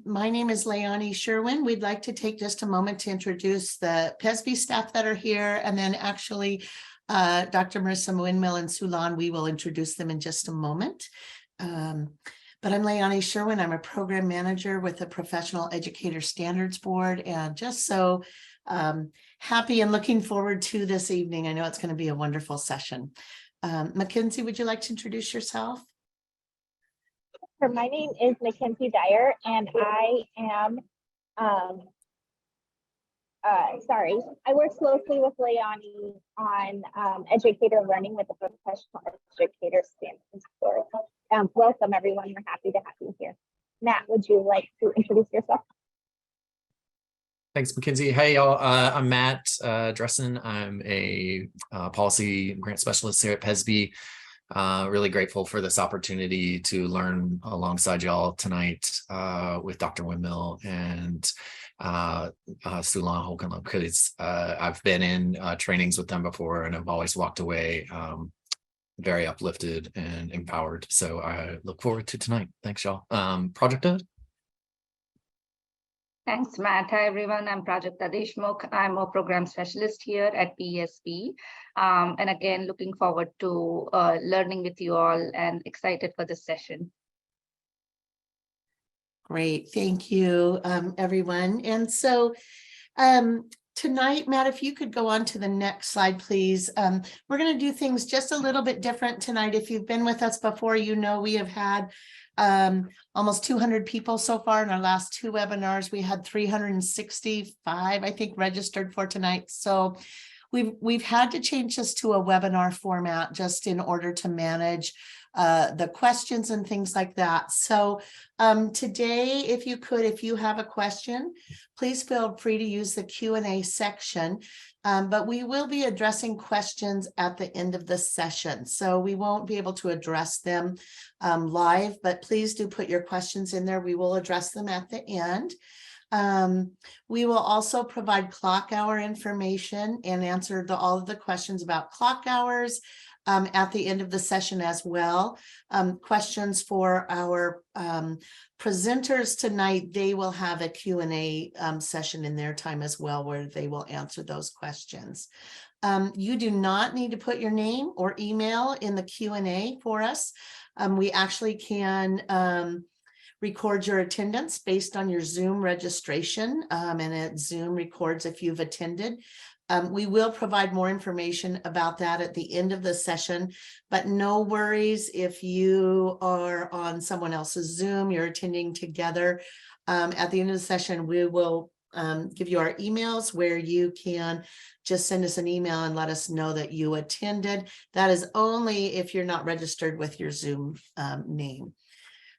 my name is Leonie Sherwin. We'd like to take just a moment to introduce the PESB staff that are here, and then actually Dr. Marissa Windmill and Sulan, we will introduce them in just a moment. But I'm Leonie Sherwin. I'm a program manager with the Professional Educator Standards Board, and just so happy and looking forward to this evening. I know it's going to be a wonderful session. Mackenzie, would you like to introduce yourself? My name is Mackenzie Dyer, and I am, I work closely with Leonie on educator learning with the Professional Educator Standards Board. Welcome, everyone. We're happy to have you here. Matt, would you like to introduce yourself? Thanks, Mackenzie. Hey, y'all. I'm Matt Dressen. I'm a policy grant specialist here at PESB. Really grateful for this opportunity to learn alongside y'all tonight with Dr. Windmill and Sulan Holcomb, because I've been in trainings with them before and I've always walked away very uplifted and empowered. So I look forward to tonight. Thanks, y'all. Project. Thanks, Matt. Hi, everyone. I'm Prajakta Deshmukh. I'm a program specialist here at PESB. And again, looking forward to learning with you all and excited for this session. Great. Thank you, everyone. And so tonight, Matt, if you could go on to the next slide, please. We're going to do things just a little bit different tonight. If you've been with us before, you know we have had almost 200 people so far in our last two webinars. We had 365, I think, registered for tonight. So we've had to change this to a webinar format just in order to manage the questions and things like that. So today, if you have a question, please feel free to use the Q&A section. But we will be addressing questions at the end of the session. So we won't be able to address them live, but please do put your questions in there. We will address them at the end. We will also provide clock hour information and answer all of the questions about clock hours at the end of the session as well. Questions for our presenters tonight, they will have a Q&A session in their time as well, where they will answer those questions. You do not need to put your name or email in the Q&A for us. We actually can record your attendance based on your Zoom registration, and Zoom records if you've attended. We will provide more information about that at the end of the session, but no worries if you are on someone else's Zoom, you're attending together. At the end of the session, we will give you our emails where you can just send us an email and let us know that you attended. That is only if you're not registered with your Zoom name.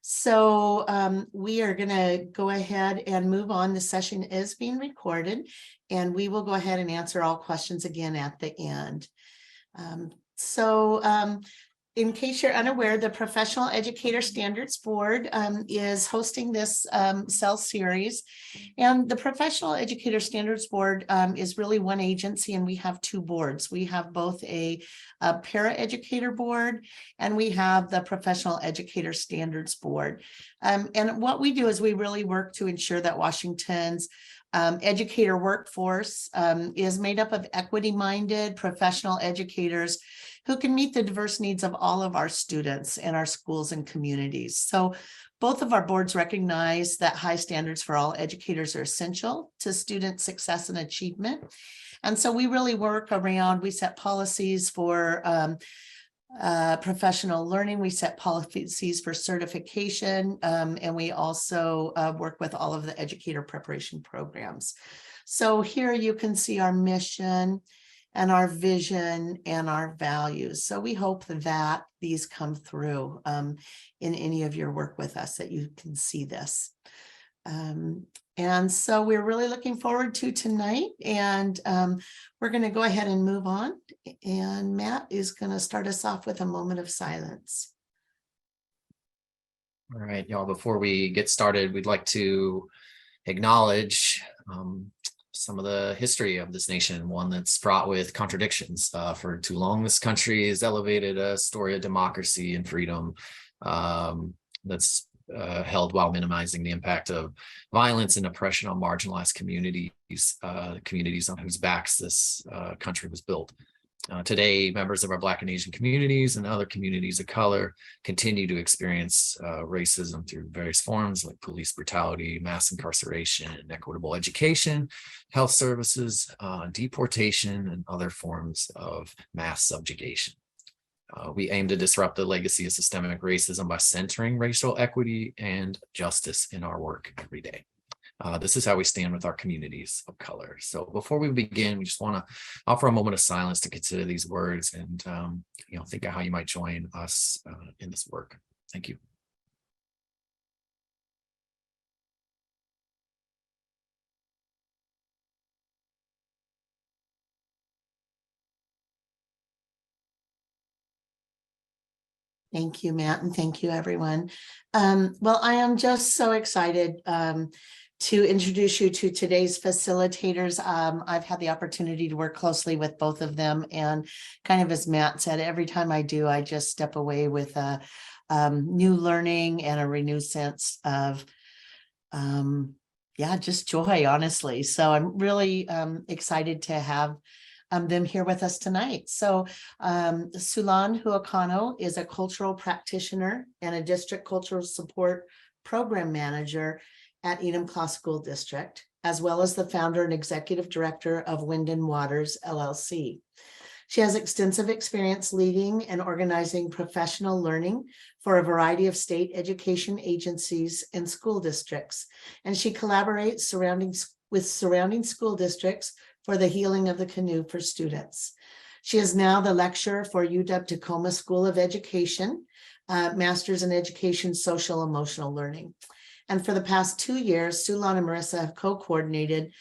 So we are going to go ahead and move on. The session is being recorded, and we will go ahead and answer all questions again at the end. In case you're unaware, the Professional Educator Standards Board is hosting this SELves series. And the Professional Educator Standards Board is really one agency, and we have two boards. We have both a para-educator board, and we have the Professional Educator Standards Board. And what we do is we really work to ensure that Washington's educator workforce is made up of equity-minded professional educators who can meet the diverse needs of all of our students and our schools and communities. So both of our boards recognize that high standards for all educators are essential to student success and achievement. And so we really work around, we set policies for professional learning, we set policies for certification, and we also work with all of the educator preparation programs. So here you can see our mission and our vision and our values. So we hope that these come through in any of your work with us, that you can see this. And so we're really looking forward to tonight, and we're going to go ahead and move on. And Matt is going to start us off with a moment of silence. All right, y'all, before we get started, we'd like to acknowledge some of the history of this nation, one that's fraught with contradictions. For too long, this country has elevated a story of democracy and freedom that's held while minimizing the impact of violence and oppression on marginalized communities, communities on whose backs this country was built. Today, members of our Black and Asian communities and other communities of color continue to experience racism through various forms like police brutality, mass incarceration, inequitable education, health services, deportation, and other forms of mass subjugation. We aim to disrupt the legacy of systemic racism by centering racial equity and justice in our work every day. This is how we stand with our communities of color. So before we begin, we just want to offer a moment of silence to consider these words and think of how you might join us in this work. Thank you. Thank you, Matt, and thank you, everyone. Well, I am just so excited to introduce you to today's facilitators. I've had the opportunity to work closely with both of them, and kind of as Matt said, every time I do, I just step away with a new learning and a renewed sense of just joy, honestly. So I'm really excited to have them here with us tonight. So Sulan Huakano is a cultural practitioner and a district cultural support program manager at Enumclaw School District, as well as the founder and executive director of Wind and Waters, LLC. She has extensive experience leading and organizing professional learning for a variety of state education agencies and school districts, and she collaborates with surrounding school districts for the healing of the canoe for students. She is now the lecturer for UW-Tacoma School of Education, Masters in Education, Social Emotional Learning. And for the past 2 years, Sulan and Marissa have co-coordinated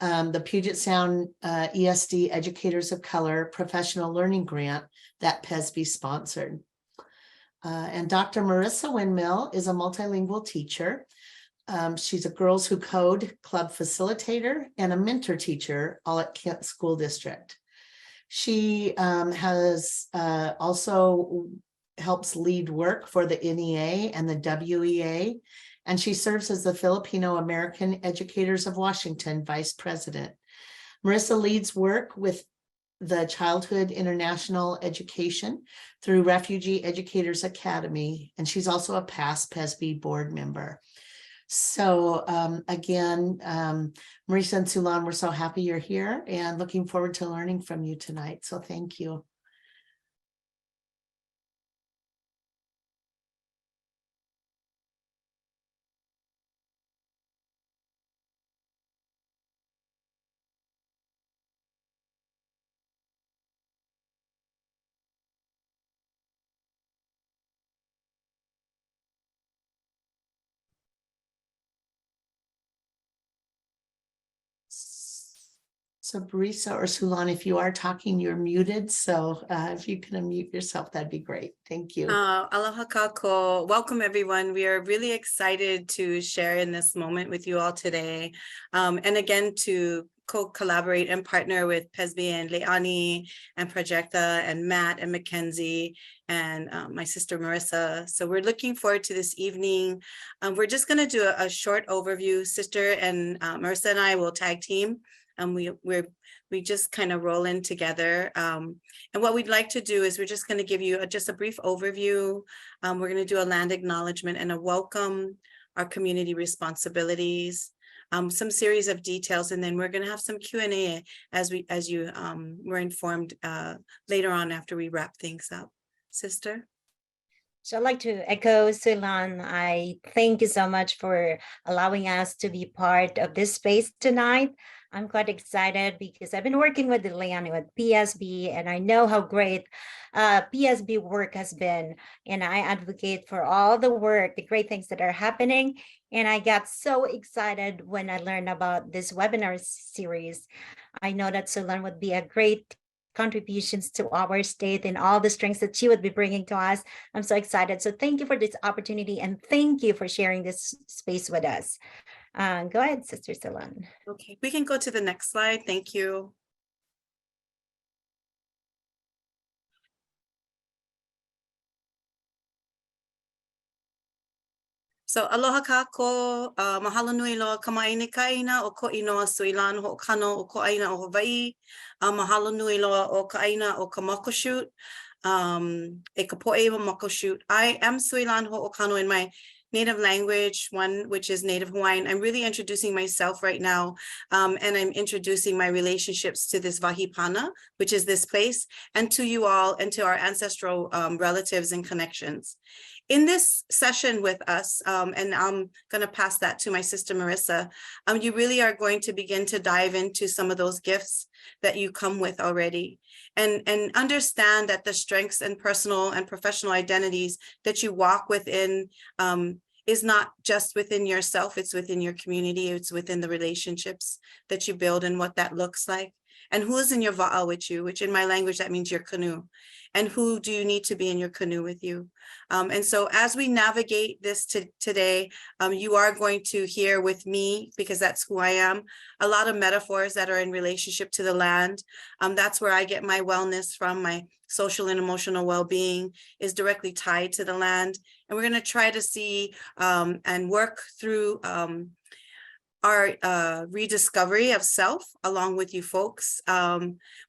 the Puget Sound ESD Educators of Color Professional Learning Grant that PESB sponsored. And Dr. Marissa Windmill is a multilingual teacher. She's a Girls Who Code club facilitator and a mentor teacher, all at Kent School District. She has also helps lead work for the NEA and the WEA, and she serves as the Filipino American Educators of Washington Vice President. Marissa leads work with the Childhood International Education through Refugee Educators Academy, and she's also a past PESB board member. So again, Marissa and Sulan, we're so happy you're here and looking forward to learning from you tonight. So thank you. So Marissa or Sulan, if you are talking, you're muted. So if you can unmute yourself, that'd be great. Thank you. Aloha kako. Welcome, everyone. We are really excited to share in this moment with you all today. And again, to co-collaborate and partner with PESB and Leani and Projecta and Matt and Mackenzie and my sister Marissa. So we're looking forward to this evening. We're just going to do a short overview. Sister and Marissa and I will tag team. We just kind of roll in together. And what we'd like to do is we're just going to give you just a brief overview. We're going to do a land acknowledgement and a welcome, our community responsibilities, some series of details, and then we're going to have some Q&A as you were informed later on after we wrap things up. Sister? So I'd like to echo Sulan. I thank you so much for allowing us to be part of this space tonight. I'm quite excited because I've been working with Leani with PESB, and I know how great PESB work has been. And I advocate for all the work, the great things that are happening. And I got so excited when I learned about this webinar series. I know that Sulan would be a great contributions to our state and all the strengths that she would be bringing to us. I'm so excited. So thank you for this opportunity, and thank you for sharing this space with us. Go ahead, Sister Sulan. Okay, we can go to the next slide. Thank you. So aloha kako, mahalo nui loa kamaini kaina o ko inoa suilan ho kano o ko aina o Hawaii. Mahalo nui loa o ka aina o ka makoshoot. E ka poe o makoshoot. I am suilan ho o kano in my native language, one which is Native Hawaiian. I'm really introducing myself right now, and I'm introducing my relationships to this Vahipana, which is this place, and to you all, and to our ancestral relatives and connections. In this session with us, and I'm going to pass that to my sister Marissa, you really are going to begin to dive into some of those gifts that you come with already, and understand that the strengths and personal and professional identities that you walk within is not just within yourself, it's within your community, it's within the relationships that you build and what that looks like. And who is in your va'a with you, which in my language, that means your canoe. And who do you need to be in your canoe with you? And so as we navigate this today, you are going to hear with me, because that's who I am, a lot of metaphors that are in relationship to the land. That's where I get my wellness from. My social and emotional well-being is directly tied to the land. And we're going to try to see and work through our rediscovery of self along with you folks.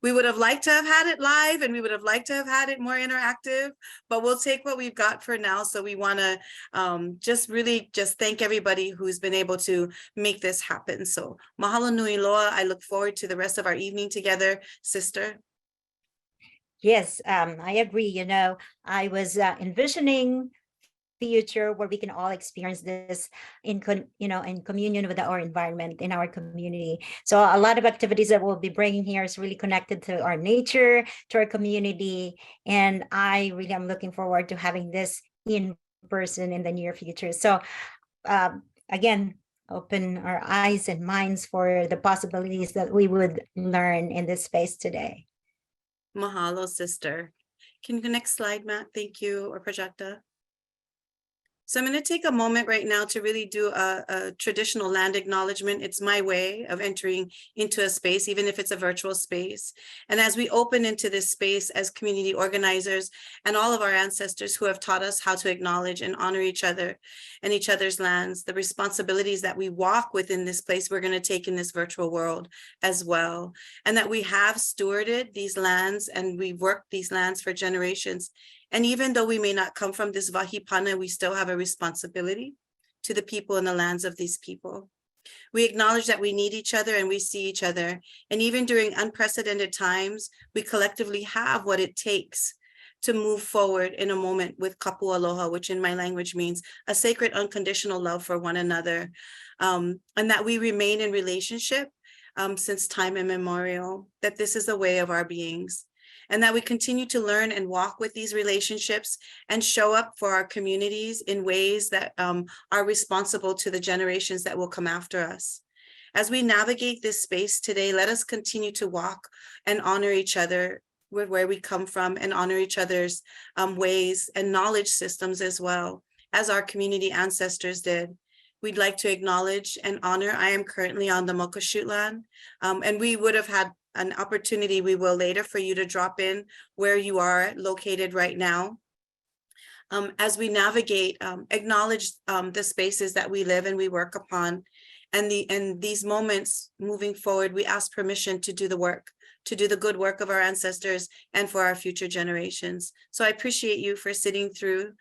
We would have liked to have had it live, and we would have liked to have had it more interactive, but we'll take what we've got for now. So we want to just thank everybody who's been able to make this happen. So mahalo nui loa. I look forward to the rest of our evening together, sister. Yes, I agree. I was envisioning future where we can all experience this in communion with our environment, in our community. So a lot of activities that we'll be bringing here is really connected to our nature, to our community, and I really am looking forward to having this in person in the near future. So again, open our eyes and minds for the possibilities that we would learn in this space today. Mahalo, sister. Can you go next slide, Matt? Thank you, or Prajakta. So I'm going to take a moment right now to really do a traditional land acknowledgement. It's my way of entering into a space, even if it's a virtual space. And as we open into this space as community organizers and all of our ancestors who have taught us how to acknowledge and honor each other and each other's lands, the responsibilities that we walk within this place, we're going to take in this virtual world as well. And that we have stewarded these lands and we've worked these lands for generations. And even though we may not come from this Vahipana, we still have a responsibility to the people and the lands of these people. We acknowledge that we need each other and we see each other. And even during unprecedented times, we collectively have what it takes to move forward in a moment with kapu aloha, which in my language means a sacred unconditional love for one another. And that we remain in relationship since time immemorial, that this is the way of our beings. And that we continue to learn and walk with these relationships and show up for our communities in ways that are responsible to the generations that will come after us. As we navigate this space today, let us continue to walk and honor each other with where we come from and honor each other's ways and knowledge systems as well, as our community ancestors did. We'd like to acknowledge and honor. I am currently on the Mokoshoot land, and we would have had an opportunity, we will later, for you to drop in where you are located right now. As we navigate, acknowledge the spaces that we live and we work upon. And these moments moving forward, we ask permission to do the work, to do the good work of our ancestors and for our future generations. So I appreciate you for sitting through.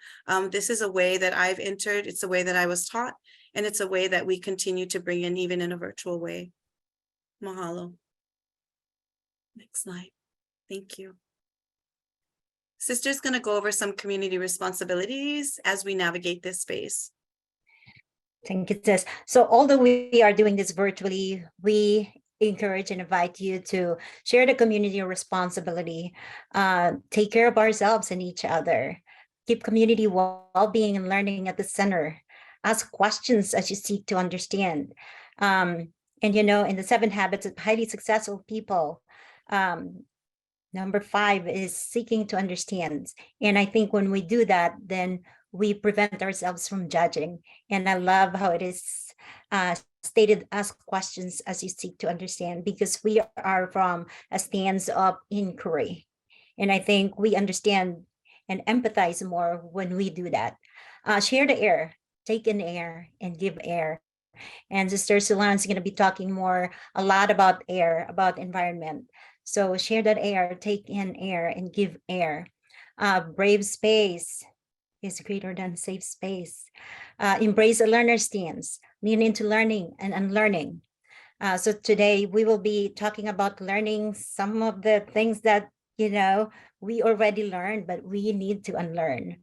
This is a way that I've entered. It's a way that I was taught. And it's a way that we continue to bring in, even in a virtual way. Mahalo. Next slide. Thank you. Sister's going to go over some community responsibilities as we navigate this space. Thank you, Tess. So although we are doing this virtually, we encourage and invite you to share the community responsibility, take care of ourselves and each other, keep community well-being and learning at the center, ask questions as you seek to understand. And in the 7 habits of highly successful people, number 5 is seeking to understand. And I think when we do that, then we prevent ourselves from judging. And I love how it is stated, ask questions as you seek to understand, because we are from a stance of inquiry. And I think we understand and empathize more when we do that. Share the air. take in air and give air. And Sister Sulan is going to be talking a lot about air, about environment. So share that air, take in air and give air. Brave space is greater than safe space. Embrace a learner's stance, lean into learning and unlearning. So today we will be talking about learning some of the things that, we already learned, but we need to unlearn.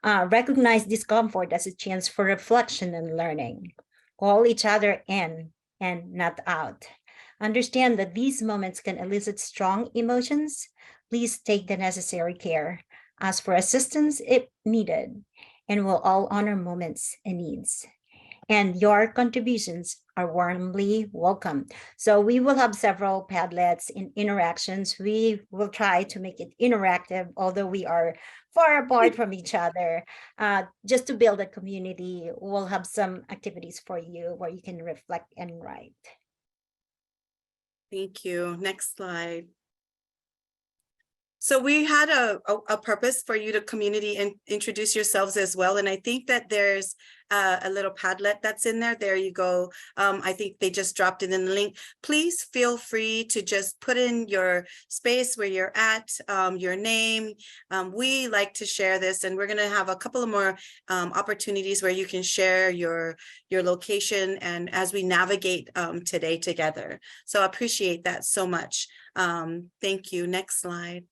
Recognize discomfort as a chance for reflection and learning. Call each other in and not out. Understand that these moments can elicit strong emotions. Please take the necessary care. Ask for assistance if needed, and we'll all honor moments and needs. And your contributions are warmly welcome. So we will have several Padlets in interactions. We will try to make it interactive, although we are far apart from each other. Just to build a community, we'll have some activities for you where you can reflect and write. Thank you. Next slide. So we had a purpose for you to community and introduce yourselves as well. And I think that there's a little Padlet that's in there. There you go. I think they just dropped it in the link. Please feel free to just put in your space where you're at, your name. We like to share this, and we're going to have a couple of more opportunities where you can share your location and as we navigate today together. So I appreciate that so much. Thank you. Next slide.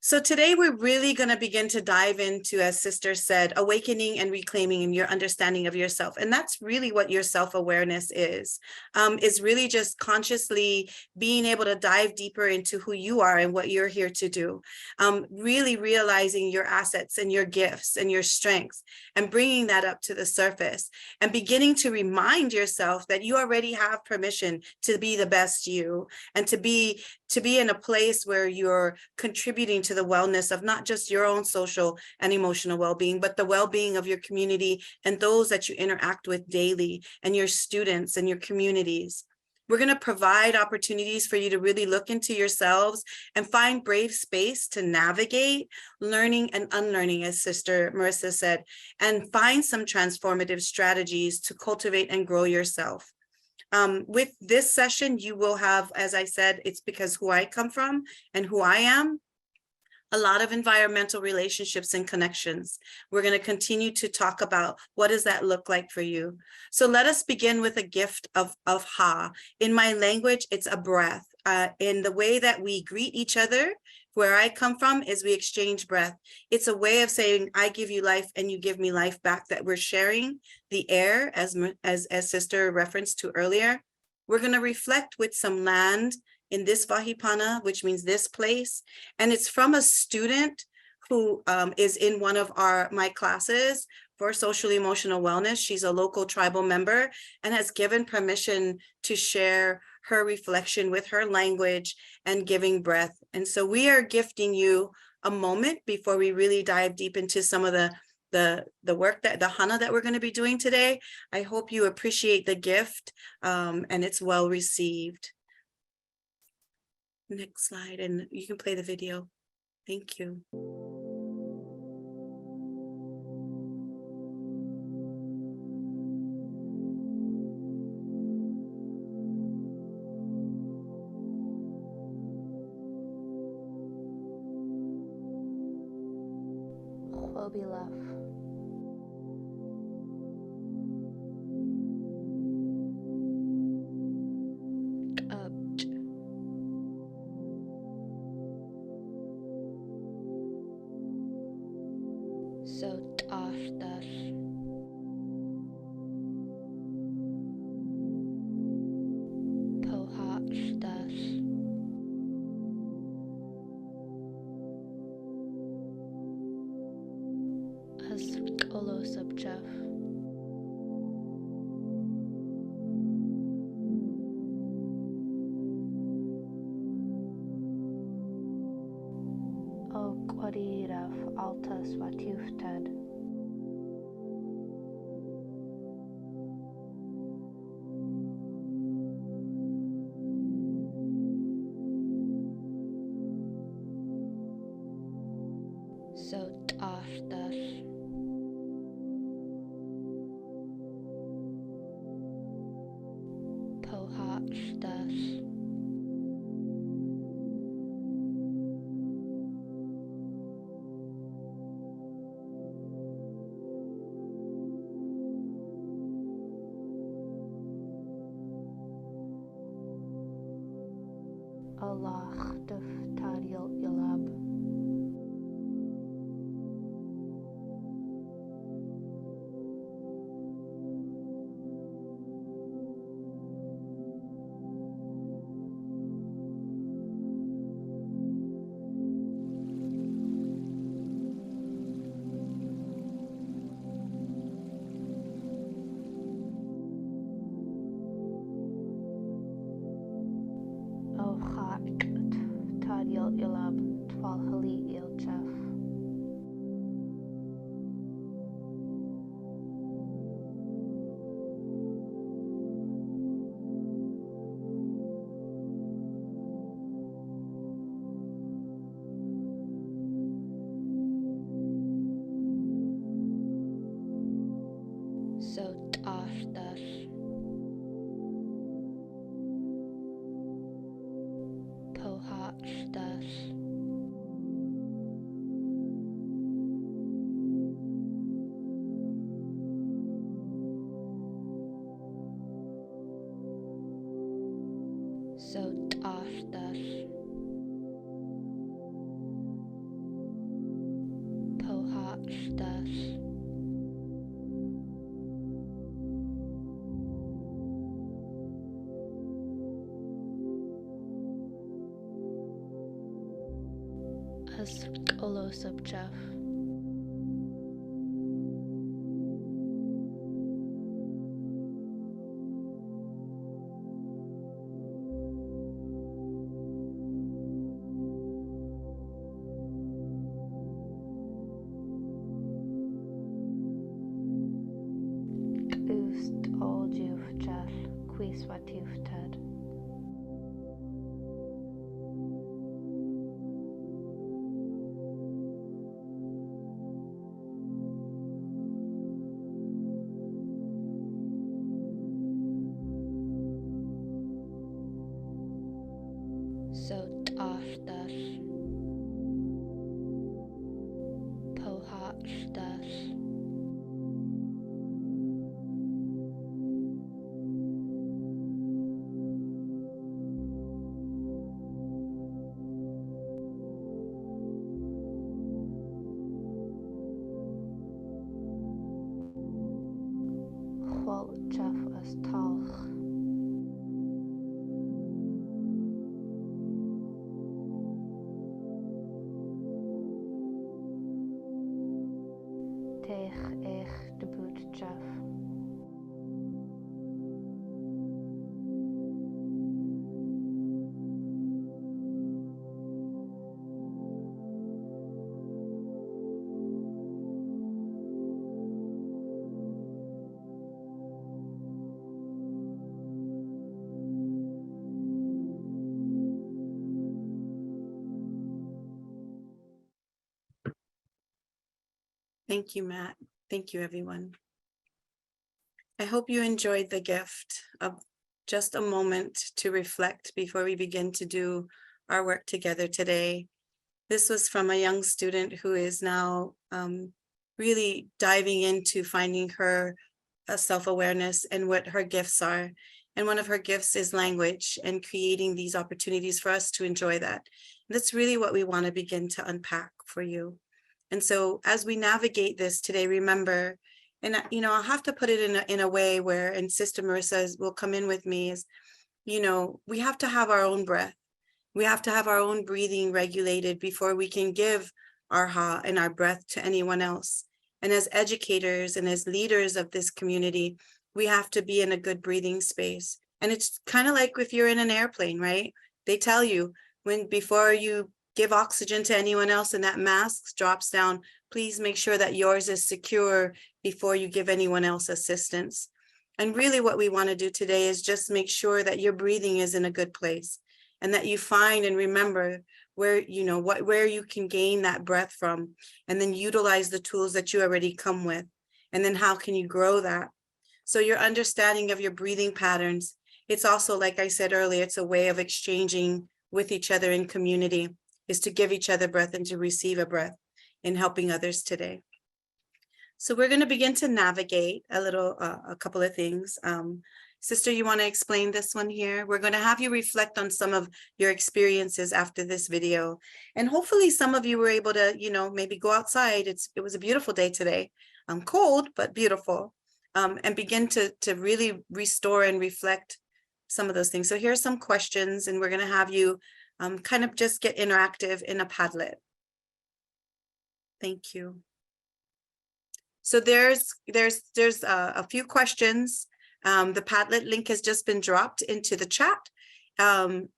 So today we're really going to begin to dive into, as Sister said, awakening and reclaiming your understanding of yourself. And that's really what your self-awareness is really just consciously being able to dive deeper into who you are and what you're here to do. Really realizing your assets and your gifts and your strengths and bringing that up to the surface and beginning to remind yourself that you already have permission to be the best you and to be in a place where you're contributing to the wellness of not just your own social and emotional well-being, but the well-being of your community and those that you interact with daily and your students and your communities. We're going to provide opportunities for you to really look into yourselves and find brave space to navigate learning and unlearning, as Sister Marissa said, and find some transformative strategies to cultivate and grow yourself. With this session, you will have, as I said, it's because who I come from and who I am, a lot of environmental relationships and connections. We're going to continue to talk about what does that look like for you. So let us begin with a gift of Ha. In my language, it's a breath. In the way that we greet each other, where I come from is we exchange breath. It's a way of saying, I give you life and you give me life back, that we're sharing the air as Sister referenced to earlier. We're going to reflect with some land in this Vahipana, which means this place. And it's from a student who is in one of my classes for social emotional wellness. She's a local tribal member and has given permission to share her reflection with her language and giving breath. And so we are gifting you a moment before we really dive deep into some of the work that the Hana that we're going to be doing today. I hope you appreciate the gift and it's well received. Next slide, and you can play the video. Thank you. Will be love. So after Pohachtas as Olo subject O Quadiraf Altas Vatufted So tafdas. Pohachdas. Allah Tariel Ilab. Tariel Ilab Twalhali Iljaf. So tafdas. Pohachdas. So tafdas. Pohachdas. As Olosubjaf. Ust Oljufjaf Quiswatufted. So tafdas. Pohachdas. Chwaljaf as talch. Teich eich de bootjaf. Thank you, Matt. Thank you, everyone. I hope you enjoyed the gift of just a moment to reflect before we begin to do our work together today. This was from a young student who is now really diving into finding her self-awareness and what her gifts are. And one of her gifts is language and creating these opportunities for us to enjoy that. And that's really what we want to begin to unpack for you. And so as we navigate this today, remember, and I'll have to put it in a way where, and Sister Marissa will come in with me, is, we have to have our own breath. We have to have our own breathing regulated before we can give our ha and our breath to anyone else. And as educators and as leaders of this community, we have to be in a good breathing space. And it's kind of like if you're in an airplane, right? They tell you before you give oxygen to anyone else and that mask drops down, please make sure that yours is secure before you give anyone else assistance. And really what we want to do today is just make sure that your breathing is in a good place and that you find and remember where, you know, where you can gain that breath from, and then utilize the tools that you already come with. And then how can you grow that? So your understanding of your breathing patterns, it's also, like I said earlier, it's a way of exchanging with each other in community, is to give each other breath and to receive a breath in helping others today. So we're going to begin to navigate a couple of things. Sister, you want to explain this one here? We're going to have you reflect on some of your experiences after this video. And hopefully some of you were able to, you know, maybe go outside. It was a beautiful day today. Cold, but beautiful. And begin to really restore and reflect some of those things. So here are some questions, and we're going to have you kind of just get interactive in a Padlet. Thank you. So there's a few questions. The Padlet link has just been dropped into the chat.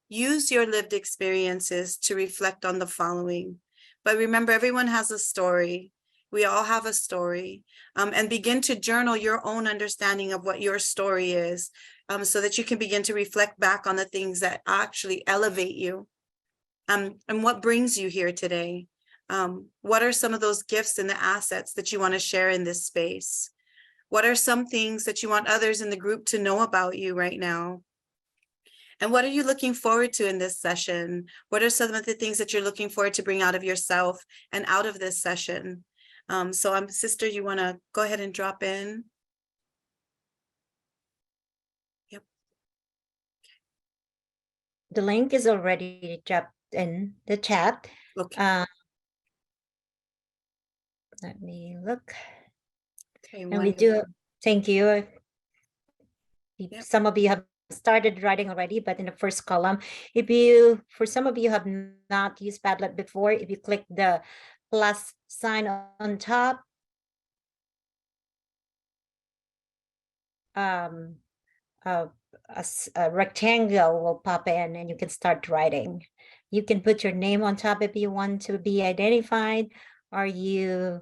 Use your lived experiences to reflect on the following. But remember, everyone has a story. We all have a story. And begin to journal your own understanding of what your story is, so that you can begin to reflect back on the things that actually elevate you. And what brings you here today? What are some of those gifts and the assets that you want to share in this space? What are some things that you want others in the group to know about you right now? And what are you looking forward to in this session? What are some of the things that you're looking forward to bring out of yourself and out of this session? So Sister, you want to go ahead and drop in? Yep. The link is already dropped in the chat. Okay. Let me look. Okay. And we do, thank you. Yep. Some of you have started writing already, but in the first column, for some of you have not used Padlet before, if you click the plus sign on top, a rectangle will pop in and you can start writing. You can put your name on top if you want to be identified, or you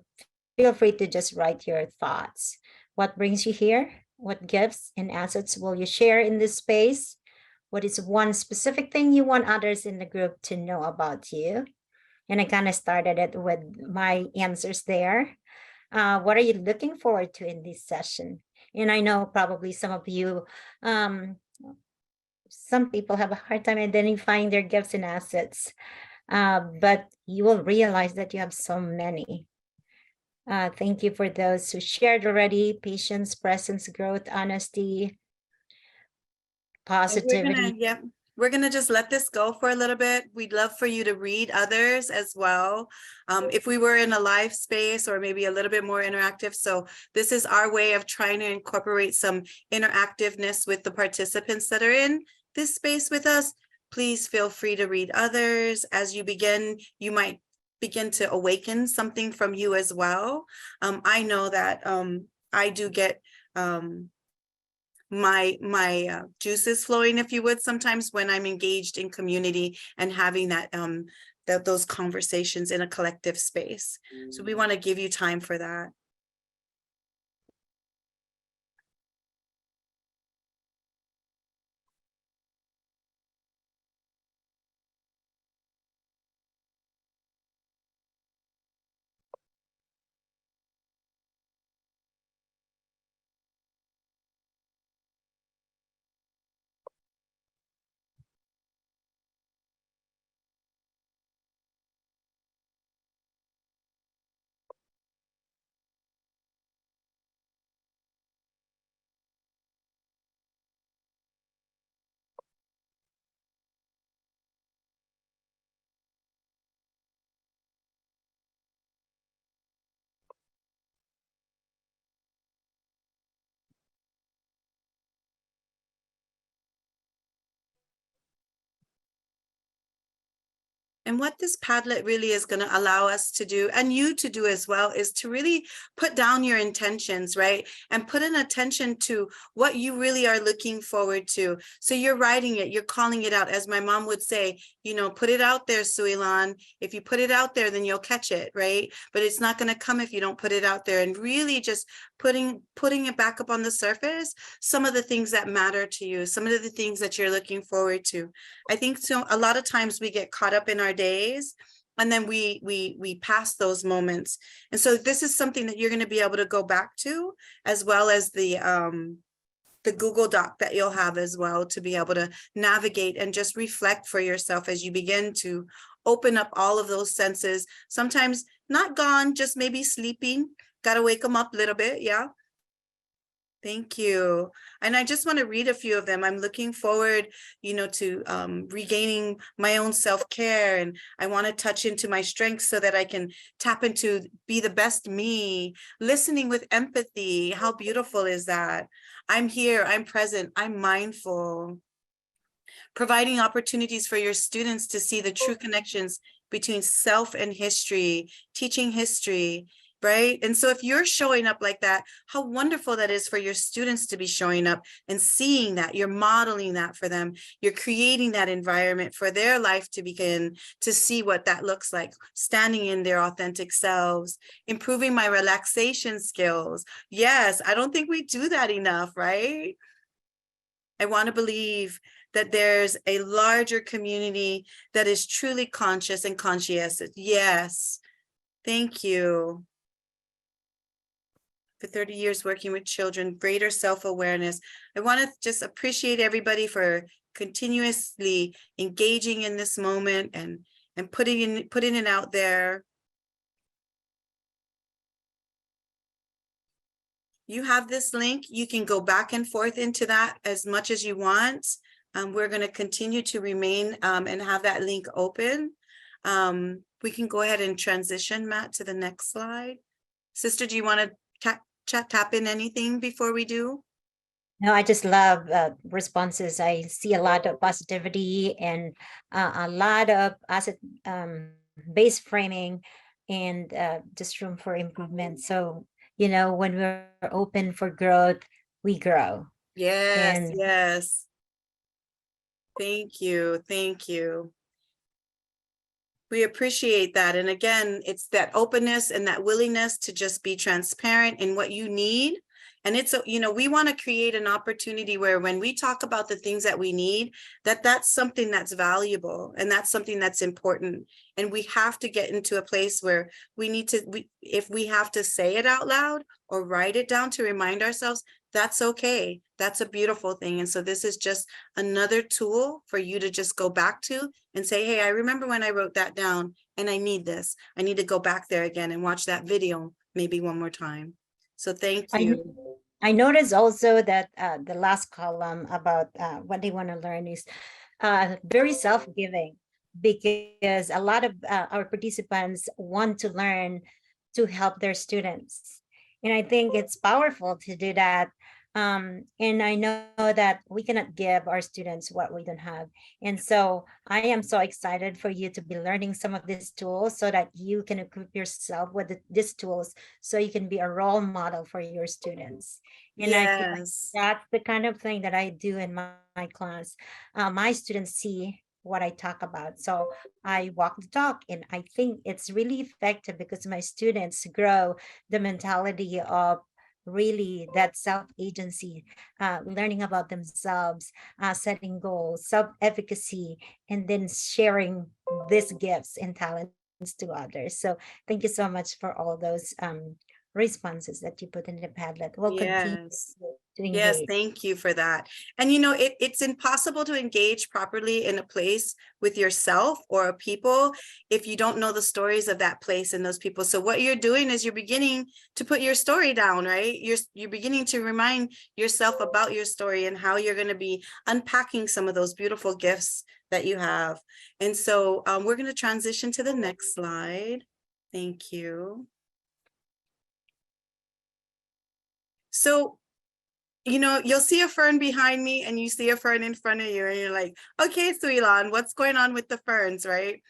feel free to just write your thoughts. What brings you here? What gifts and assets will you share in this space? What is one specific thing you want others in the group to know about you? And I kind of started it with my answers there. What are you looking forward to in this session? And I know probably some of you, some people have a hard time identifying their gifts and assets, but you will realize that you have so many. Thank you for those who shared already: patience, presence, growth, honesty, positivity. We're gonna just let this go for a little bit. We'd love for you to read others as well. If we were in a live space or maybe a little bit more interactive. So this is our way of trying to incorporate some interactiveness with the participants that are in this space with us. Please feel free to read others. As you begin, you might begin to awaken something from you as well. I know that I do get my juices flowing, if you would, sometimes when I'm engaged in community and having that those conversations in a collective space. So we want to give you time for that. And what this Padlet really is going to allow us to do, and you to do as well, is to really put down your intentions, right? And put an attention to what you really are looking forward to. So you're writing it, you're calling it out. As my mom would say, you know, put it out there, Suilan. If you put it out there, then you'll catch it, right? But it's not going to come if you don't put it out there. And really just putting it back up on the surface, some of the things that matter to you, some of the things that you're looking forward to. I think so a lot of times we get caught up in our days, and then we pass those moments. And so this is something that you're going to be able to go back to, as well as the Google Doc that you'll have as well, to be able to navigate and just reflect for yourself as you begin to open up all of those senses. Sometimes not gone, just maybe sleeping. Got to wake them up a little bit. Yeah. Thank you. And I just want to read a few of them. I'm looking forward, to regaining my own self-care, and I want to touch into my strengths so that I can tap into be the best me, listening with empathy. How beautiful is that? I'm here, I'm present, I'm mindful. Providing opportunities for your students to see the true connections between self and history, teaching history, right? And so if you're showing up like that, how wonderful that is for your students to be showing up and seeing that. You're modeling that for them. You're creating that environment for their life to begin to see what that looks like, standing in their authentic selves, improving my relaxation skills. Yes, I don't think we do that enough, right? I want to believe that there's a larger community that is truly conscious and conscientious. Yes, thank you. For 30 years working with children, greater self-awareness. I want to just appreciate everybody for continuously engaging in this moment and putting it out there. You have this link. You can go back and forth into that as much as you want. We're going to continue to remain and have that link open. We can go ahead and transition, Matt, to the next slide. Sister, do you want to tap in anything before we do? No, I just love responses. I see a lot of positivity and a lot of asset-based framing, and just room for improvement. So, when we're open for growth, we grow. Yes, yes. Thank you. Thank you. We appreciate that. And again, it's that openness and that willingness to just be transparent in what you need. And it's, we want to create an opportunity where when we talk about the things that we need, that's something that's valuable and that's something that's important. And we have to get into a place where we need to, if we have to say it out loud or write it down to remind ourselves, that's okay. That's a beautiful thing. And so this is just another tool for you to just go back to and say, hey, I remember when I wrote that down and I need this. I need to go back there again and watch that video maybe one more time. So thank you. I noticed also that the last column about what they want to learn is very self-giving, because a lot of our participants want to learn to help their students. And I think it's powerful to do that. And I know that we cannot give our students what we don't have. And so I am so excited for you to be learning some of these tools so that you can equip yourself with these tools so you can be a role model for your students. And I feel like that's the kind of thing that I do in my class. My students see what I talk about. So I walk the talk, and I think it's really effective because my students grow the mentality of really that self-agency, learning about themselves, setting goals, self-efficacy, and then sharing these gifts and talents to others. So thank you so much for all those responses that you put in the Padlet. We'll continue to engage. Yes, thank you for that. And it's impossible to engage properly in a place with yourself or people if you don't know the stories of that place and those people. So what you're doing is you're beginning to put your story down, right? You're beginning to remind yourself about your story and how you're going to be unpacking some of those beautiful gifts that you have. And so we're going to transition to the next slide. Thank you. So, you'll see a fern behind me and you see a fern in front of you and you're like, okay, Suilan, what's going on with the ferns, right?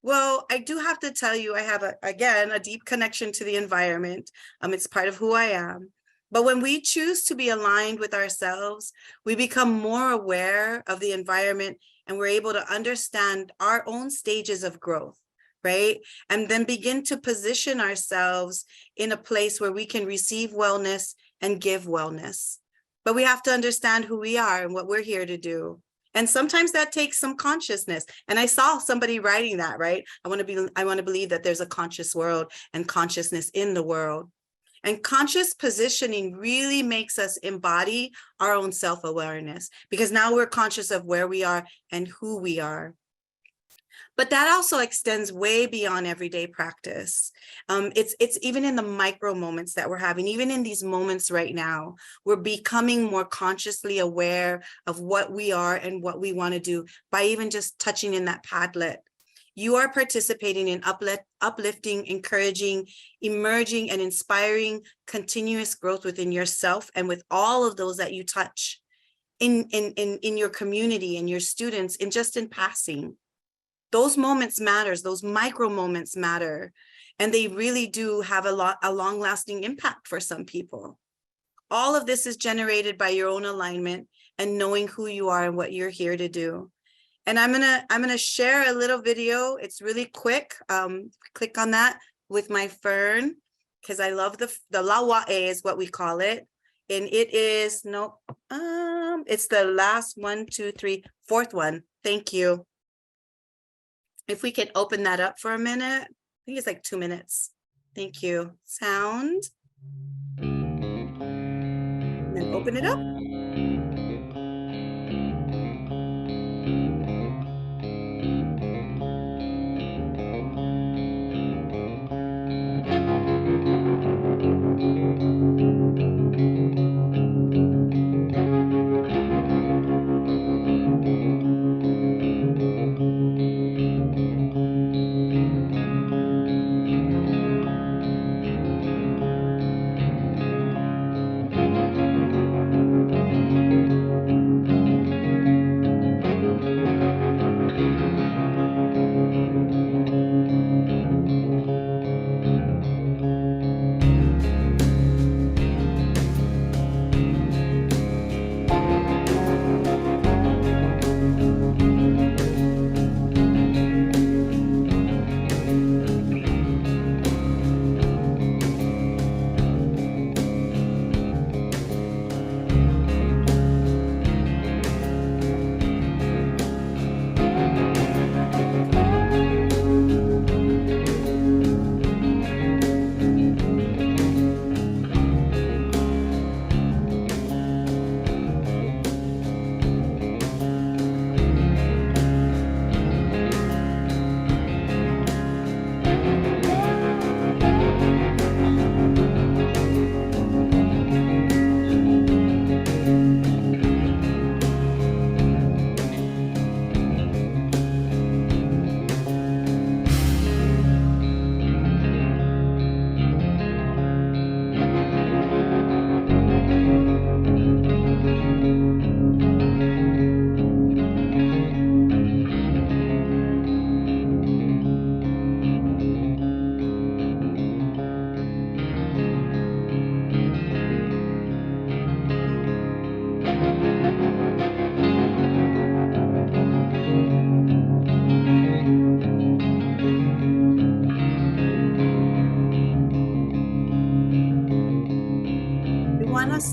Well, I do have to tell you, I have, a deep connection to the environment. It's part of who I am. But when we choose to be aligned with ourselves, we become more aware of the environment and we're able to understand our own stages of growth, right? And then begin to position ourselves in a place where we can receive wellness and give wellness. But we have to understand who we are and what we're here to do. And sometimes that takes some consciousness. And I saw somebody writing that, right? I want to believe that there's a conscious world and consciousness in the world. And conscious positioning really makes us embody our own self-awareness, because now we're conscious of where we are and who we are. But that also extends way beyond everyday practice. It's even in the micro moments that we're having, even in these moments right now, we're becoming more consciously aware of what we are and what we want to do by even just touching in that Padlet. You are participating in uplifting, encouraging, emerging, and inspiring continuous growth within yourself and with all of those that you touch in your community, in your students, in just in passing. Those moments matters, those micro moments matter, and they really do have a long-lasting impact for some people. All of this is generated by your own alignment and knowing who you are and what you're here to do. And I'm gonna share a little video. It's really quick. Click on that with my fern, because I love the lawae is what we call it. And it is, it's the last 1, 2, 3, fourth one. Thank you. If we can open that up for a minute, I think it's like 2 minutes. Thank you. Sound. And then open it up.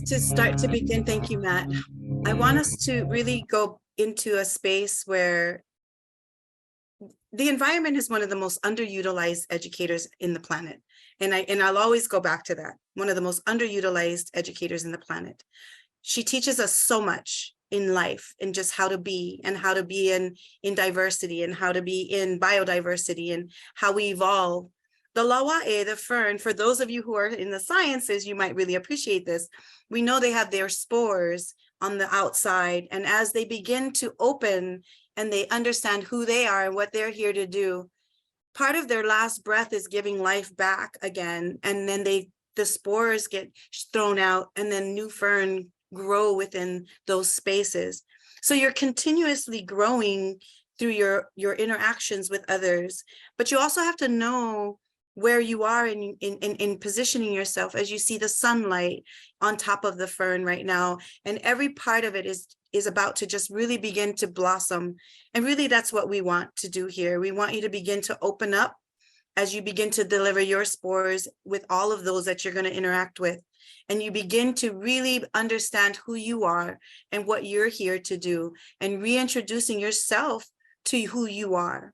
To start to begin, thank you, Matt. I want us to really go into a space where the environment is one of the most underutilized educators in the planet. And I'll always go back to that. One of the most underutilized educators in the planet. She teaches us so much in life and just how to be and how to be in diversity and how to be in biodiversity and how we evolve. The lawae, the fern, for those of you who are in the sciences, you might really appreciate this. We know they have their spores on the outside, and as they begin to open and they understand who they are and what they're here to do, part of their last breath is giving life back again, and then the spores get thrown out and then new fern grow within those spaces. So you're continuously growing through your interactions with others, but you also have to know where you are in positioning yourself as you see the sunlight on top of the fern right now. And every part of it is is about to just really begin to blossom. And really, that's what we want to do here. We want you to begin to open up as you begin to deliver your spores with all of those that you're going to interact with. And you begin to really understand who you are and what you're here to do, and reintroducing yourself to who you are.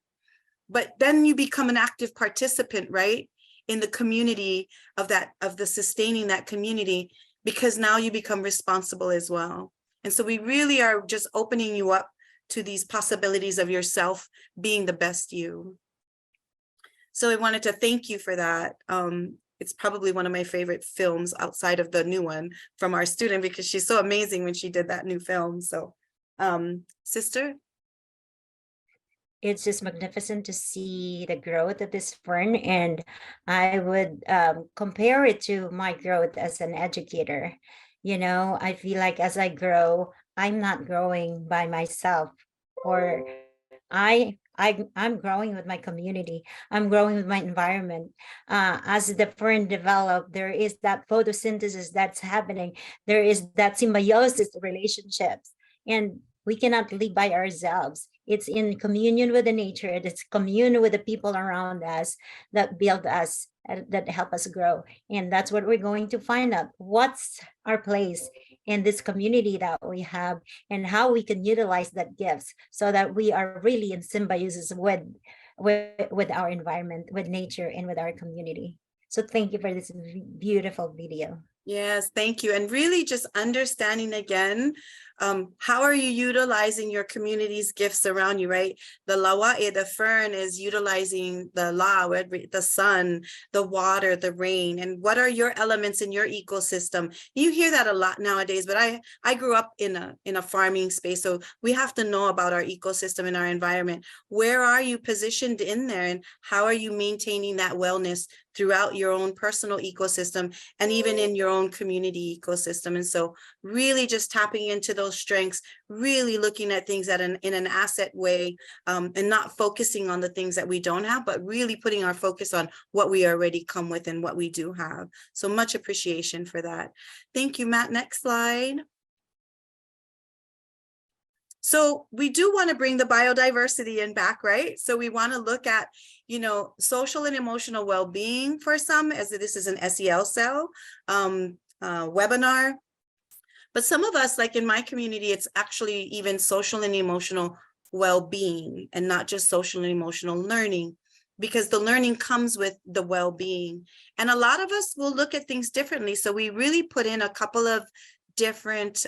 But then you become an active participant, right, in the community of the sustaining that community, because now you become responsible as well. And so we really are just opening you up to these possibilities of yourself being the best you. So I wanted to thank you for that. It's probably one of my favorite films outside of the new one from our student, because she's so amazing when she did that new film. So, sister? It's just magnificent to see the growth of this fern, and I would compare it to my growth as an educator. You know, I feel like as I grow, I'm not growing by myself, or I'm growing with my community. I'm growing with my environment. As the fern develop, there is that photosynthesis that's happening. There is that symbiosis relationships, and we cannot live by ourselves. It's in communion with the nature. It's communion with the people around us that build us, that help us grow. And that's what we're going to find out. What's our place in this community that we have, and how we can utilize that gifts so that we are really in symbiosis with our environment, with nature, and with our community. So thank you for this beautiful video. Yes, thank you. And really just understanding again, how are you utilizing your community's gifts around you, right? The lawae, the fern, is utilizing the la, the sun, the water, the rain. And what are your elements in your ecosystem? You hear that a lot nowadays, but I grew up in a farming space, so we have to know about our ecosystem and our environment. Where are you positioned in there, and how are you maintaining that wellness throughout your own personal ecosystem and even in your own community ecosystem? And so really just tapping into those strengths, really looking at things in an asset way, and not focusing on the things that we don't have, but really putting our focus on what we already come with and what we do have. So much appreciation for that. Thank you, Matt. Next slide. So we do want to bring the biodiversity in back, right? So we want to look at, you know, social and emotional well-being for some, as this is an SEL cell webinar. But some of us, like in my community, it's actually even social and emotional well-being, and not just social and emotional learning, because the learning comes with the well-being. And a lot of us will look at things differently. So we really put in a couple of different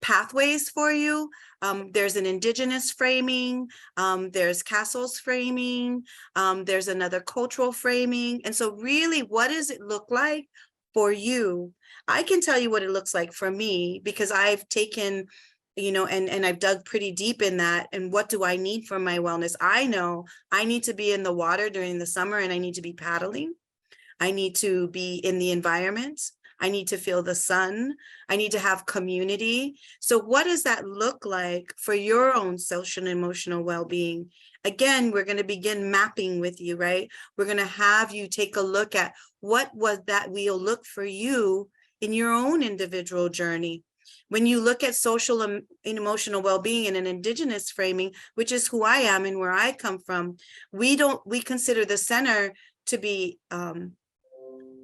pathways for you. There's an indigenous framing, there's Castle's framing, there's another cultural framing. And so really, what does it look like for you? I can tell you what it looks like for me, because I've taken, you know, and I've dug pretty deep in that. And what do I need for my wellness? I know I need to be in the water during the summer, and I need to be paddling. I need to be in the environment. I need to feel the sun. I need to have community. So what does that look like for your own social and emotional well-being? Again, we're going to begin mapping with you, right? We're going to have you take a look at what was that wheel look for you in your own individual journey. When you look at social and emotional well-being in an indigenous framing, which is who I am and where I come from, we consider the center to be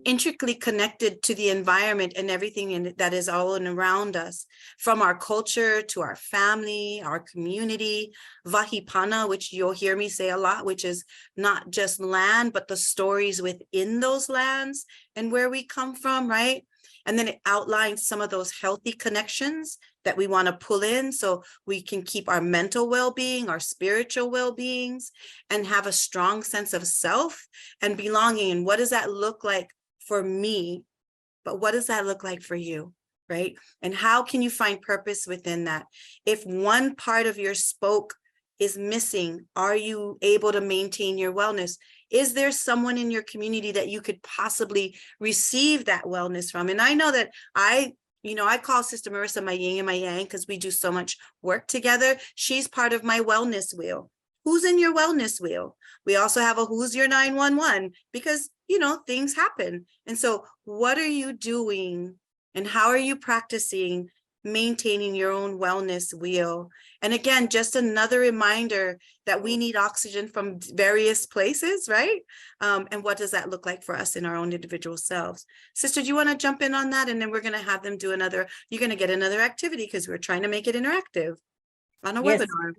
intricately connected to the environment and everything that is all and around us, from our culture to our family, our community, Vahipana, which you'll hear me say a lot, which is not just land, but the stories within those lands and where we come from, right? And then it outlines some of those healthy connections that we want to pull in so we can keep our mental well-being, our spiritual well-beings, and have a strong sense of self and belonging. And what does that look like for me? But what does that look like for you, right? And how can you find purpose within that? If one part of your spoke is missing, are you able to maintain your wellness? Is there someone in your community that you could possibly receive that wellness from? And I know that I call Sister Marissa my yin and my yang, because we do so much work together. She's part of my wellness wheel. Who's in your wellness wheel? We also have a who's your 911, because, you know, things happen. And so what are you doing and how are you practicing maintaining your own wellness wheel. And again, just another reminder that we need oxygen from various places, right? And what does that look like for us in our own individual selves? Sister, do you want to jump in on that? And then we're going to have them do another, you're going to get another activity because we're trying to make it interactive on a Yes. webinar.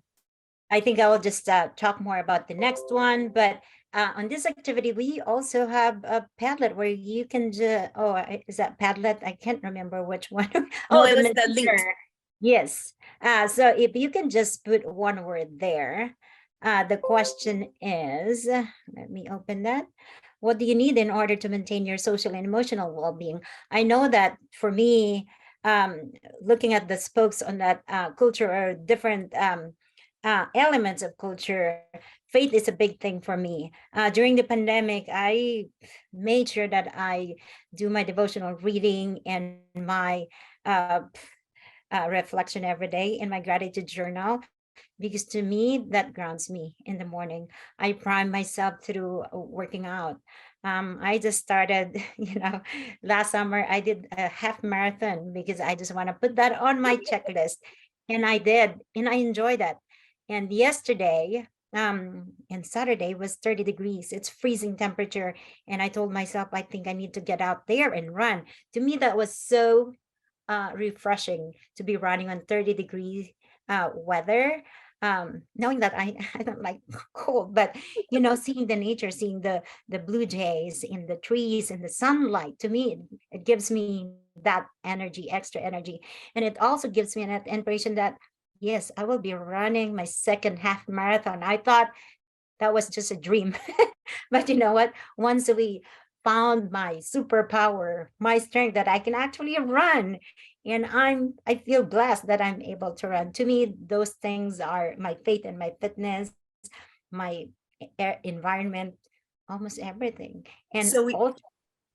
I think I will just talk more about the next one, but on this activity, we also have a Padlet where you can just, is that Padlet? I can't remember which one. No, the it was the link. messenger. Yes. So if you can just put one word there, the question is, let me open that. What do you need in order to maintain your social and emotional well-being? I know that for me, looking at the spokes on that culture or different elements of culture, faith is a big thing for me. During the pandemic, I made sure that I do my devotional reading and my reflection every day in my gratitude journal, because to me, that grounds me in the morning. I prime myself through working out. I just started, last summer, I did a half marathon because I just want to put that on my checklist. And I did, and I enjoyed that. And yesterday, and Saturday was 30 degrees. It's freezing temperature. And I told myself, I think I need to get out there and run. To me, that was so refreshing to be running on 30-degree weather. Knowing that I don't like cold, but seeing the nature, seeing the blue jays in the trees and the sunlight, to me, it gives me that energy, extra energy. And it also gives me an impression that, yes, I will be running my second half marathon. I thought that was just a dream. But you know what? Once we found my superpower, my strength, that I can actually run, and I feel blessed that I'm able to run. To me, those things are my faith and my fitness, my environment, almost everything. And So also,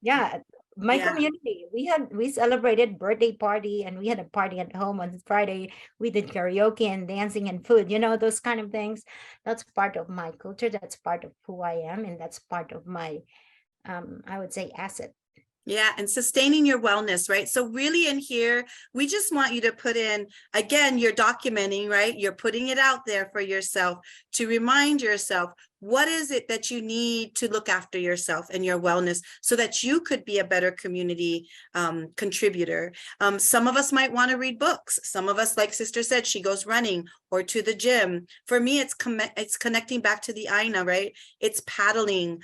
yeah, my community, we celebrated birthday party, and we had a party at home on Friday. We did karaoke and dancing and food, those kind of things. That's part of my culture. That's part of who I am. And that's part of my, I would say, asset. Yeah, and sustaining your wellness, right? So really in here, we just want you to put in, again, you're documenting, right? You're putting it out there for yourself to remind yourself, what is it that you need to look after yourself and your wellness so that you could be a better community contributor? Some of us might want to read books. Some of us, like Sister said, she goes running or to the gym. For me, it's connecting back to the Aina, right? It's paddling.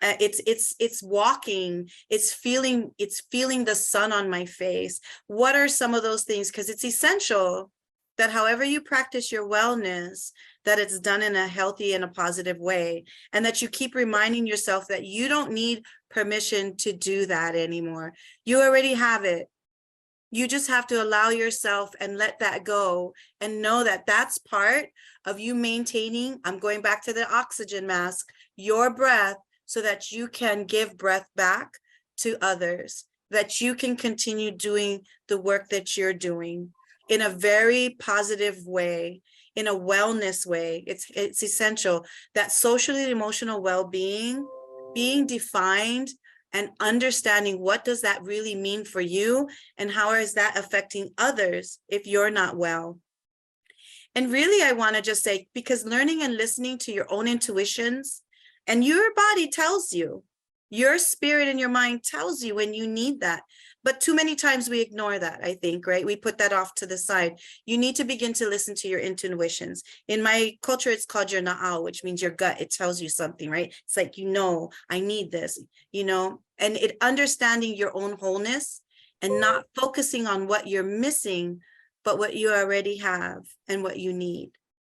It's walking. It's feeling the sun on my face. What are some of those things? Because it's essential that however you practice your wellness, that it's done in a healthy and a positive way, and that you keep reminding yourself that you don't need permission to do that anymore. You already have it. You just have to allow yourself and let that go and know that that's part of you maintaining, I'm going back to the oxygen mask, your breath, so that you can give breath back to others, that you can continue doing the work that you're doing in a very positive way, in a wellness way. It's essential that social and emotional well-being, being defined and understanding what does that really mean for you and how is that affecting others if you're not well. And really, I want to just say, because learning and listening to your own intuitions, and your body tells you, your spirit and your mind tells you when you need that. But too many times we ignore that, I think, right? We put that off to the side. You need to begin to listen to your intuitions. In my culture, it's called your na'au, which means your gut. It tells you something, right? It's like, I need this, and it understanding your own wholeness and not focusing on what you're missing, but what you already have and what you need.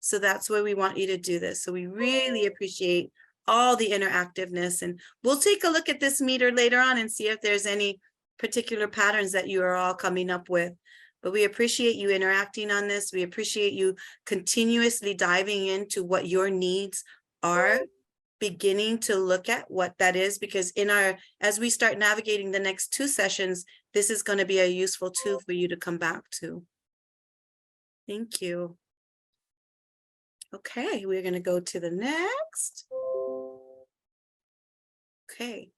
So that's where we want you to do this. So we really appreciate all the interactiveness, and we'll take a look at this meter later on and see if there's any particular patterns that you are all coming up with. But we appreciate you interacting on this. We appreciate you continuously diving into what your needs are, beginning to look at what that is, because as we start navigating the next 2 sessions, this is going to be a useful tool for you to come back to. Thank you. Okay, we're going to go to the next. Okay.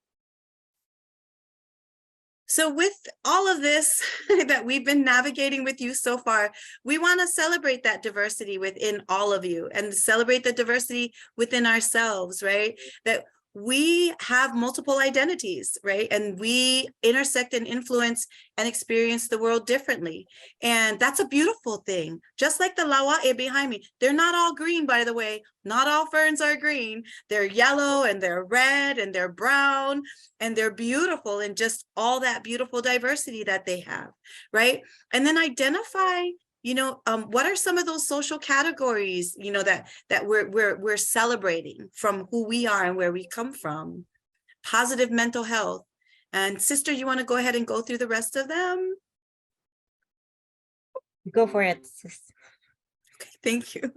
So with all of this that we've been navigating with you so far, we want to celebrate that diversity within all of you and celebrate the diversity within ourselves, right? That we have multiple identities, right? And we intersect and influence and experience the world differently. And that's a beautiful thing. Just like the lawa'e behind me, they're not all green, by the way. Not all ferns are green. They're yellow and they're red and they're brown and they're beautiful, and just all that beautiful diversity that they have, right? And then identify, what are some of those social categories, that we're celebrating from who we are and where we come from. Positive mental health. And sister, you want to go ahead and go through the rest of them? Go for it, sis. Okay, thank you.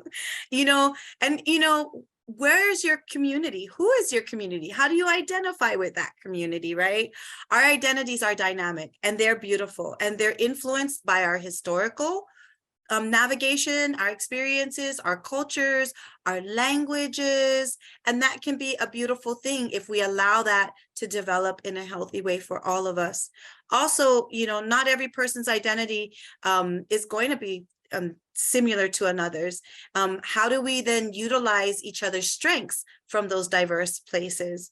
Where's your community? Who is your community? How do you identify with that community, right? Our identities are dynamic and they're beautiful, and they're influenced by our historical navigation, our experiences, our cultures, our languages, and that can be a beautiful thing if we allow that to develop in a healthy way for all of us. Also, not every person's identity is going to be similar to another's. How do we then utilize each other's strengths from those diverse places?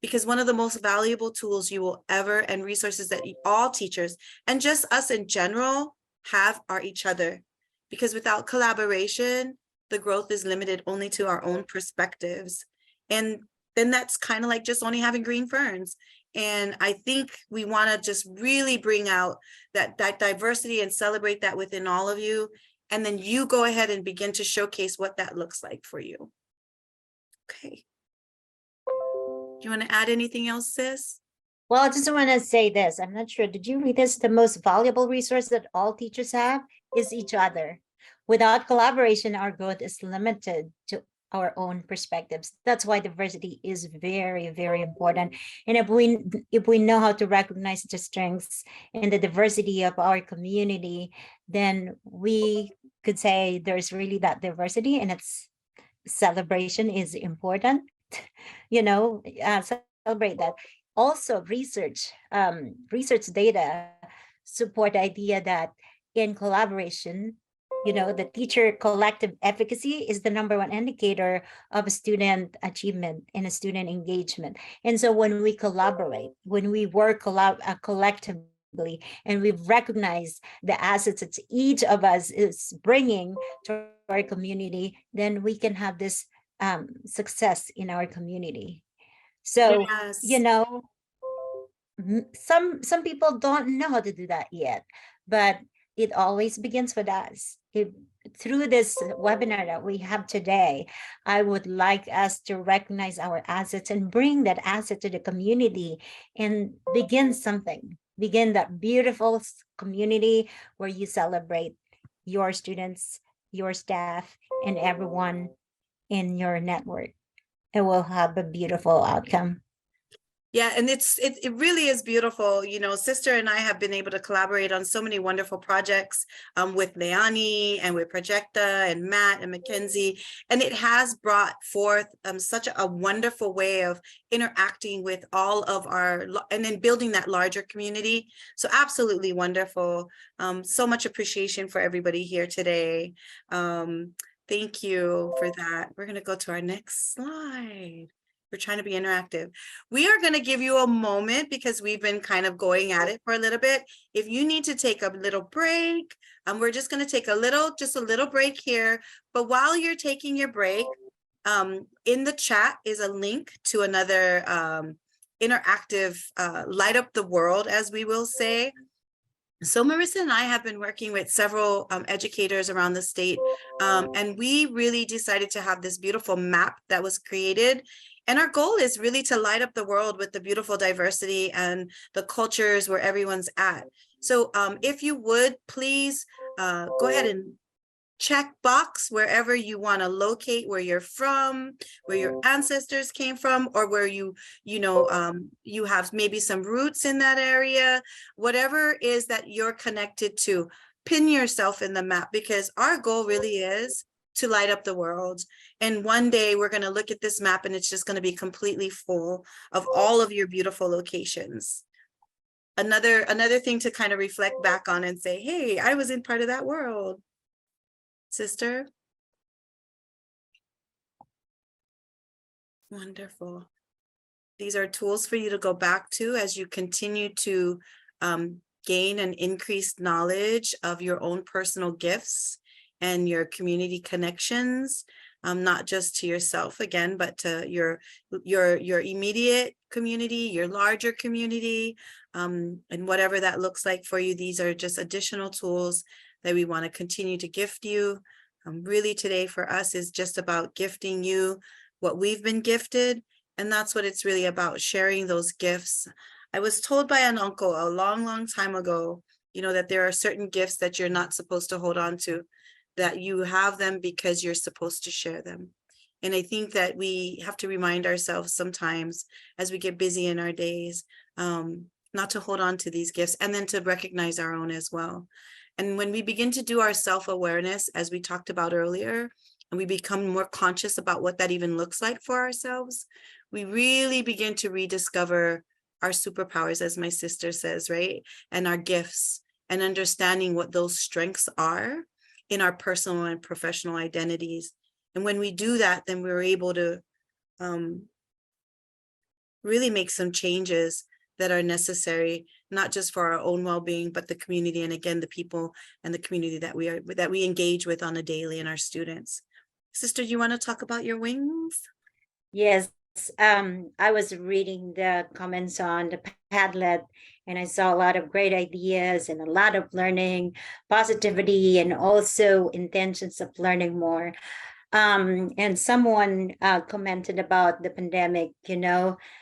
Because one of the most valuable tools you will ever, and resources that all teachers and just us in general have, are each other. Because without collaboration, the growth is limited only to our own perspectives. And then that's kind of like just only having green ferns. And I think we want to just really bring out that diversity and celebrate that within all of you. And then you go ahead and begin to showcase what that looks like for you. Okay. Do you want to add anything else, sis? Well, I just want to say this. I'm not sure. Did you read this? The most valuable resource that all teachers have is each other. Without collaboration, our growth is limited to our own perspectives. That's why diversity is very, very important. And if we know how to recognize the strengths and the diversity of our community, then we could say there's really that diversity, and its celebration is important. Celebrate that. Also, research data support the idea that in collaboration, the teacher collective efficacy is the #1 indicator of student achievement and a student engagement. And so when we collaborate, when we work collectively, and we recognize the assets that each of us is bringing to our community, then we can have this success in our community. So, Yes. Some people don't know how to do that yet, but it always begins with us. Through this webinar that we have today, I would like us to recognize our assets and bring that asset to the community and begin something. Begin that beautiful community where you celebrate your students, your staff, and everyone in your network. It will have a beautiful outcome. Yeah, and it really is beautiful. Sister and I have been able to collaborate on so many wonderful projects with Leani and with Projecta and Matt and Mackenzie, and it has brought forth such a wonderful way of interacting with all of and then building that larger community. So absolutely wonderful. So much appreciation for everybody here today. Thank you for that. We're going to go to our next slide. We're trying to be interactive. We are going to give you a moment because we've been kind of going at it for a little bit. If you need to take a little break, we're just going to take a little break here. But while you're taking your break, in the chat is a link to another interactive light up the world, as we will say. So Marissa and I have been working with several educators around the state, and we really decided to have this beautiful map that was created. And our goal is really to light up the world with the beautiful diversity and the cultures where everyone's at. So if you would, please go ahead and check box wherever you want to locate where you're from, where your ancestors came from, or where you have maybe some roots in that area, whatever is that you're connected to. Pin yourself in the map, because our goal really is to light up the world. And one day we're going to look at this map and it's just going to be completely full of all of your beautiful locations. another thing to kind of reflect back on and say, hey, I was in part of that world. Sister? Wonderful. These are tools for you to go back to as you continue to gain and increase knowledge of your own personal gifts and your community connections, not just to yourself again, but to your immediate community, your larger community, and whatever that looks like for you. These are just additional tools that we want to continue to gift you. Really today for us is just about gifting you what we've been gifted. And that's what it's really about, sharing those gifts. I was told by an uncle a long, long time ago, that there are certain gifts that you're not supposed to hold on to, that you have them because you're supposed to share them. And I think that we have to remind ourselves sometimes as we get busy in our days, not to hold on to these gifts, and then to recognize our own as well. And when we begin to do our self-awareness, as we talked about earlier, and we become more conscious about what that even looks like for ourselves, we really begin to rediscover our superpowers, as my sister says, right? And our gifts, and understanding what those strengths are in our personal and professional identities. And when we do that, then we're able to really make some changes that are necessary, not just for our own well-being, but the community, and again, the people and the community that we engage with on a daily, and our students. Sister, you want to talk about your wings? Yes, I was reading the comments on the Padlet, and I saw a lot of great ideas and a lot of learning, positivity, and also intentions of learning more. And someone commented about the pandemic.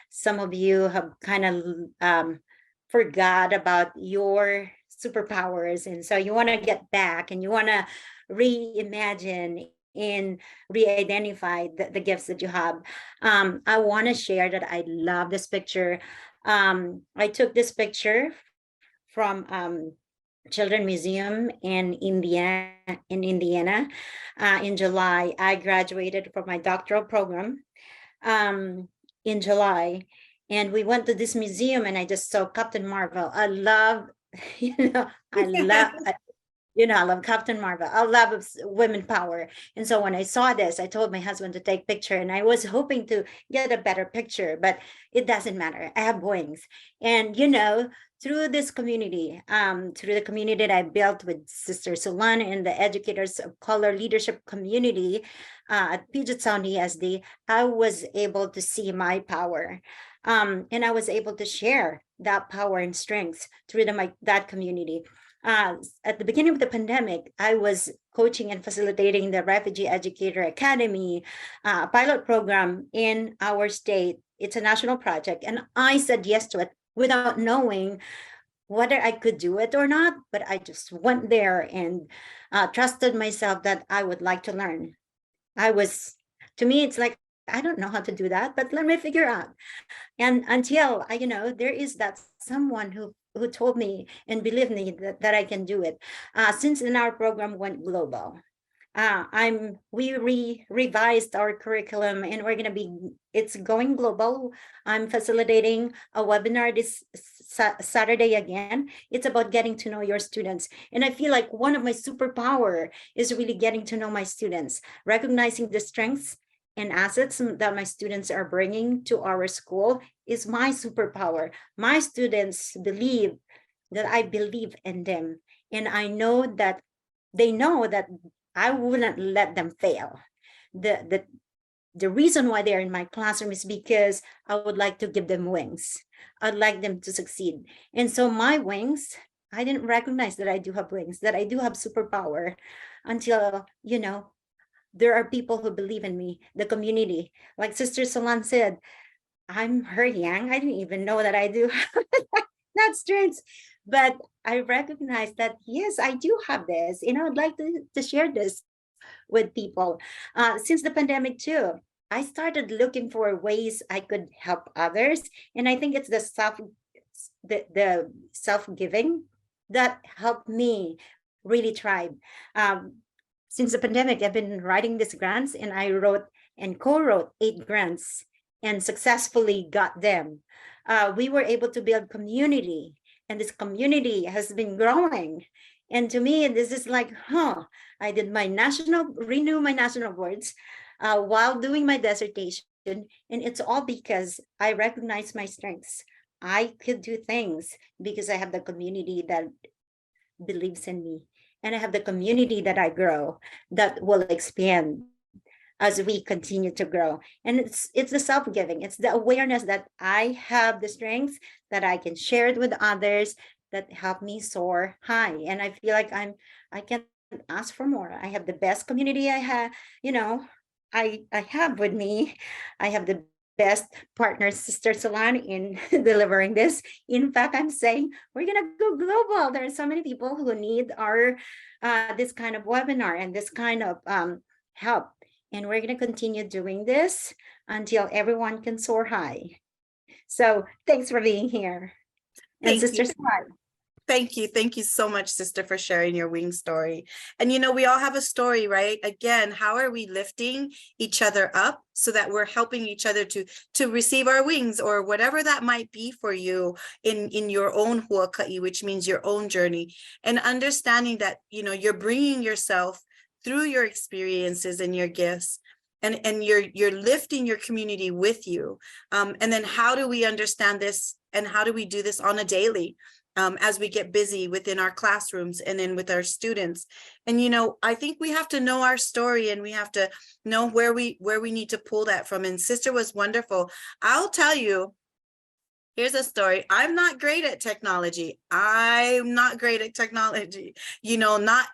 Some of you have kind of forgot about your superpowers, and so you want to get back and you want to reimagine and re-identify the gifts that you have. I want to share that I love this picture. I took this picture from Children's Museum in Indiana. In July. I graduated from my doctoral program in July, and we went to this museum, and I just saw Captain Marvel. I love, I love Captain Marvel. I love women power. And so when I saw this, I told my husband to take a picture, and I was hoping to get a better picture, but it doesn't matter. I have wings. And, through this community, through the community that I built with Sister Sulan and the Educators of Color Leadership Community at Puget Sound ESD, I was able to see my power. And I was able to share that power and strengths through that community. At the beginning of the pandemic, I was coaching and facilitating the Refugee Educator Academy pilot program in our state. It's a national project, and I said yes to it without knowing whether I could do it or not, but I just went there and trusted myself that I would like to learn. To me, it's like, I don't know how to do that, but let me figure out. And until there is that someone who told me and believed me that I can do it. Since then our program went global. We revised our curriculum, and it's going global. I'm facilitating a webinar this Saturday again. It's about getting to know your students. And I feel like one of my superpower is really getting to know my students, recognizing the strengths and assets that my students are bringing to our school is my superpower. My students believe that I believe in them, and I know that they know that I wouldn't let them fail. The reason why they're in my classroom is because I would like to give them wings. I'd like them to succeed. And so my wings, I didn't recognize that I do have wings, that I do have superpower until, there are people who believe in me, the community. Like Sister Solan said, I'm her yang. I didn't even know that I do that strength, but I recognize that, yes, I do have this, and I would like to share this with people. Since the pandemic too, I started looking for ways I could help others. And I think it's the self-giving that helped me really thrive. Since the pandemic, I've been writing these grants, and I wrote and co-wrote 8 grants and successfully got them. We were able to build community and this community has been growing. And to me, this is like, I did renew my national boards while doing my dissertation. And it's all because I recognize my strengths. I could do things because I have the community that believes in me. And I have the community that I grow that will expand as we continue to grow. And it's the self-giving, it's the awareness that I have the strengths that I can share it with others that help me soar high. And I feel like I can't ask for more. I have the best community I have, I have with me. I have the best partner, Sister Solan, in delivering this. In fact, I'm saying we're gonna go global. There are so many people who need our this kind of webinar and this kind of help. And we're gonna continue doing this until everyone can soar high. So thanks for being here. And Thank Sister you. Solan. Thank you. Thank you so much, sister, for sharing your wing story. And we all have a story, right? Again, how are we lifting each other up so that we're helping each other to receive our wings, or whatever that might be for you in your own huaka'i, which means your own journey, and understanding that, you're bringing yourself through your experiences and your gifts, and you're lifting your community with you. And then how do we understand this, and how do we do this on a daily? As we get busy within our classrooms and then with our students. And, I think we have to know our story, and we have to know where we need to pull that from. And sister was wonderful. I'll tell you, here's a story. I'm not great at technology. Not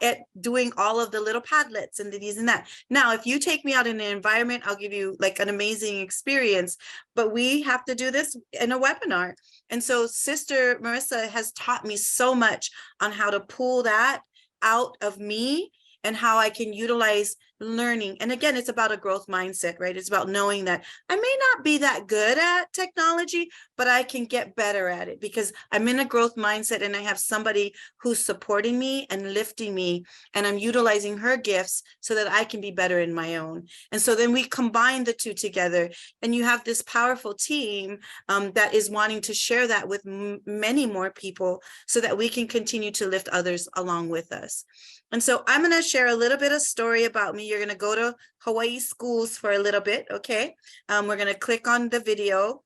at doing all of the little Padlets and the these and that. Now, if you take me out in an environment, I'll give you like an amazing experience, but we have to do this in a webinar. And so Sister Marissa has taught me so much on how to pull that out of me and how I can utilize learning. And again, it's about a growth mindset, right? It's about knowing that I may not be that good at technology, but I can get better at it because I'm in a growth mindset and I have somebody who's supporting me and lifting me, and I'm utilizing her gifts so that I can be better in my own. And so then we combine the two together, and you have this powerful team that is wanting to share that with many more people so that we can continue to lift others along with us. And so I'm going to share a little bit of story about me. You're going to go to Hawaii schools for a little bit, okay? We're going to click on the video,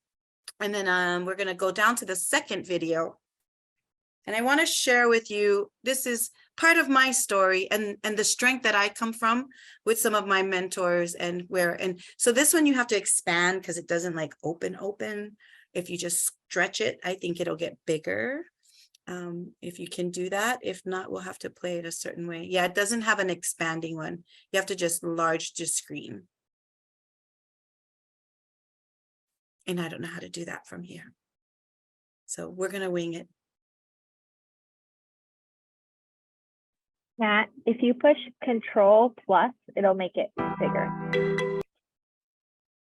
and then we're going to go down to the second video. And I want to share with you, this is part of my story and the strength that I come from with some of my mentors, and so this one you have to expand because it doesn't like open. If you just stretch it, I think it'll get bigger. If you can do that. If not, we'll have to play it a certain way. Yeah, it doesn't have an expanding one. You have to just enlarge the screen. And I don't know how to do that from here. So we're going to wing it. Matt, if you push Control+, it'll make it bigger.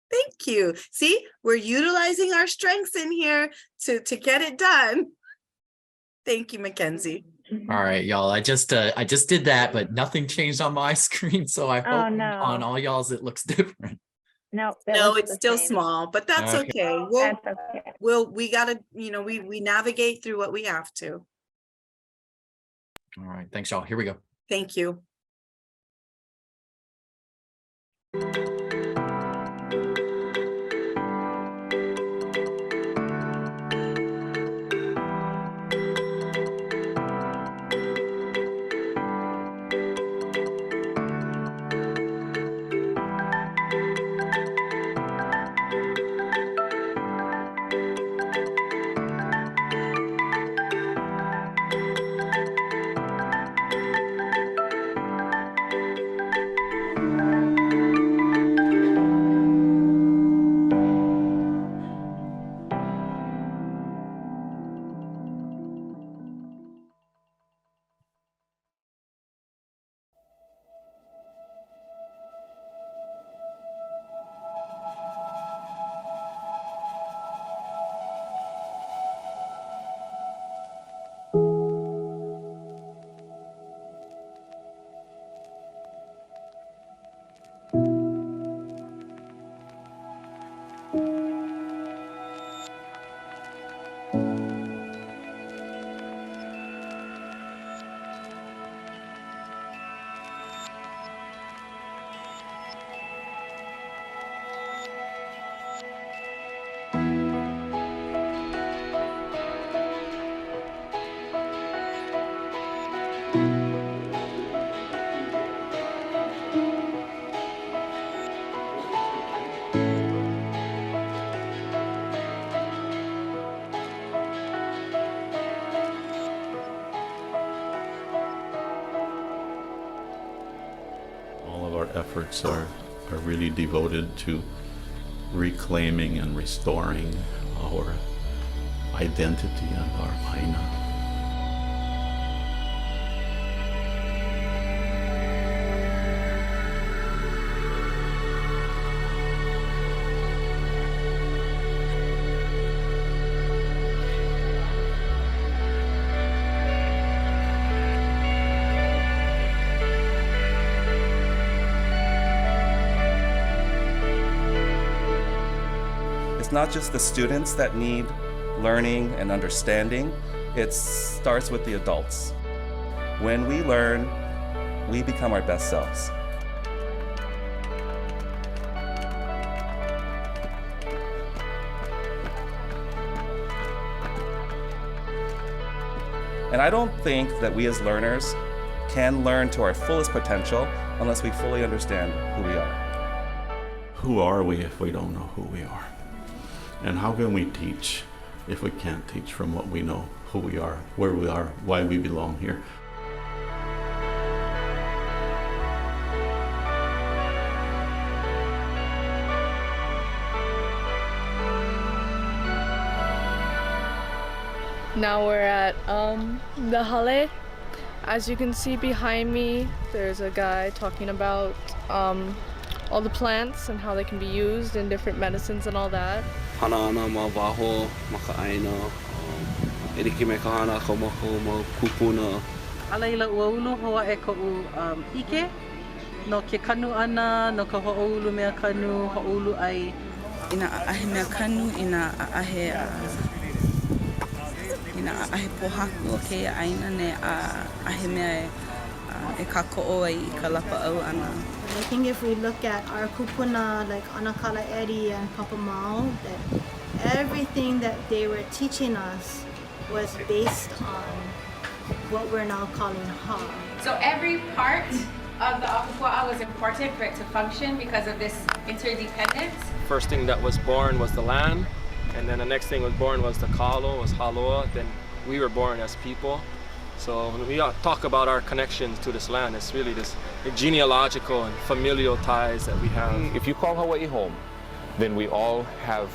Thank you. See, we're utilizing our strengths in here to get it done. Thank you, Mackenzie. All right, y'all. I just did that, but nothing changed on my screen. So I hope on all y'all's it looks different. No, it's still small, but that's okay. That's okay. We gotta, we navigate through what we have to. All right, thanks, y'all. Here we go. Thank you. All of our efforts are really devoted to reclaiming and restoring our identity and our aina. It's not just the students that need learning and understanding, it starts with the adults. When we learn, we become our best selves. And I don't think that we as learners can learn to our fullest potential unless we fully understand who we are. Who are we if we don't know who we are? And how can we teach if we can't teach from what we know, who we are, where we are, why we belong here? Now we're at the hale. As you can see behind me, there's a guy talking about all the plants and how they can be used in different medicines and all that. Hana ana ma waho, maka aina, eriki me ka hana ka mako mo kupuna. Alaila uaulu hoa e ko ike, no ke kanu ana, no ka ho'oulu mea kanu, ho'oulu ai. Ina ahe mea kanu, ina ahe pohaku o ke aina ne ahe mea e ka ko'o ai I ka lapa au ana. I think if we look at our kupuna, like Anakala Eri and Papa Mao, that everything that they were teaching us was based on what we're now calling ha. So every part of the Akupua'a was important for it to function because of this interdependence. First thing that was born was the land, and then the next thing was born was the kalo, was haloa. Then we were born as people. So when we talk about our connections to this land, it's really this genealogical and familial ties that we have. If you call Hawaii home, then we all have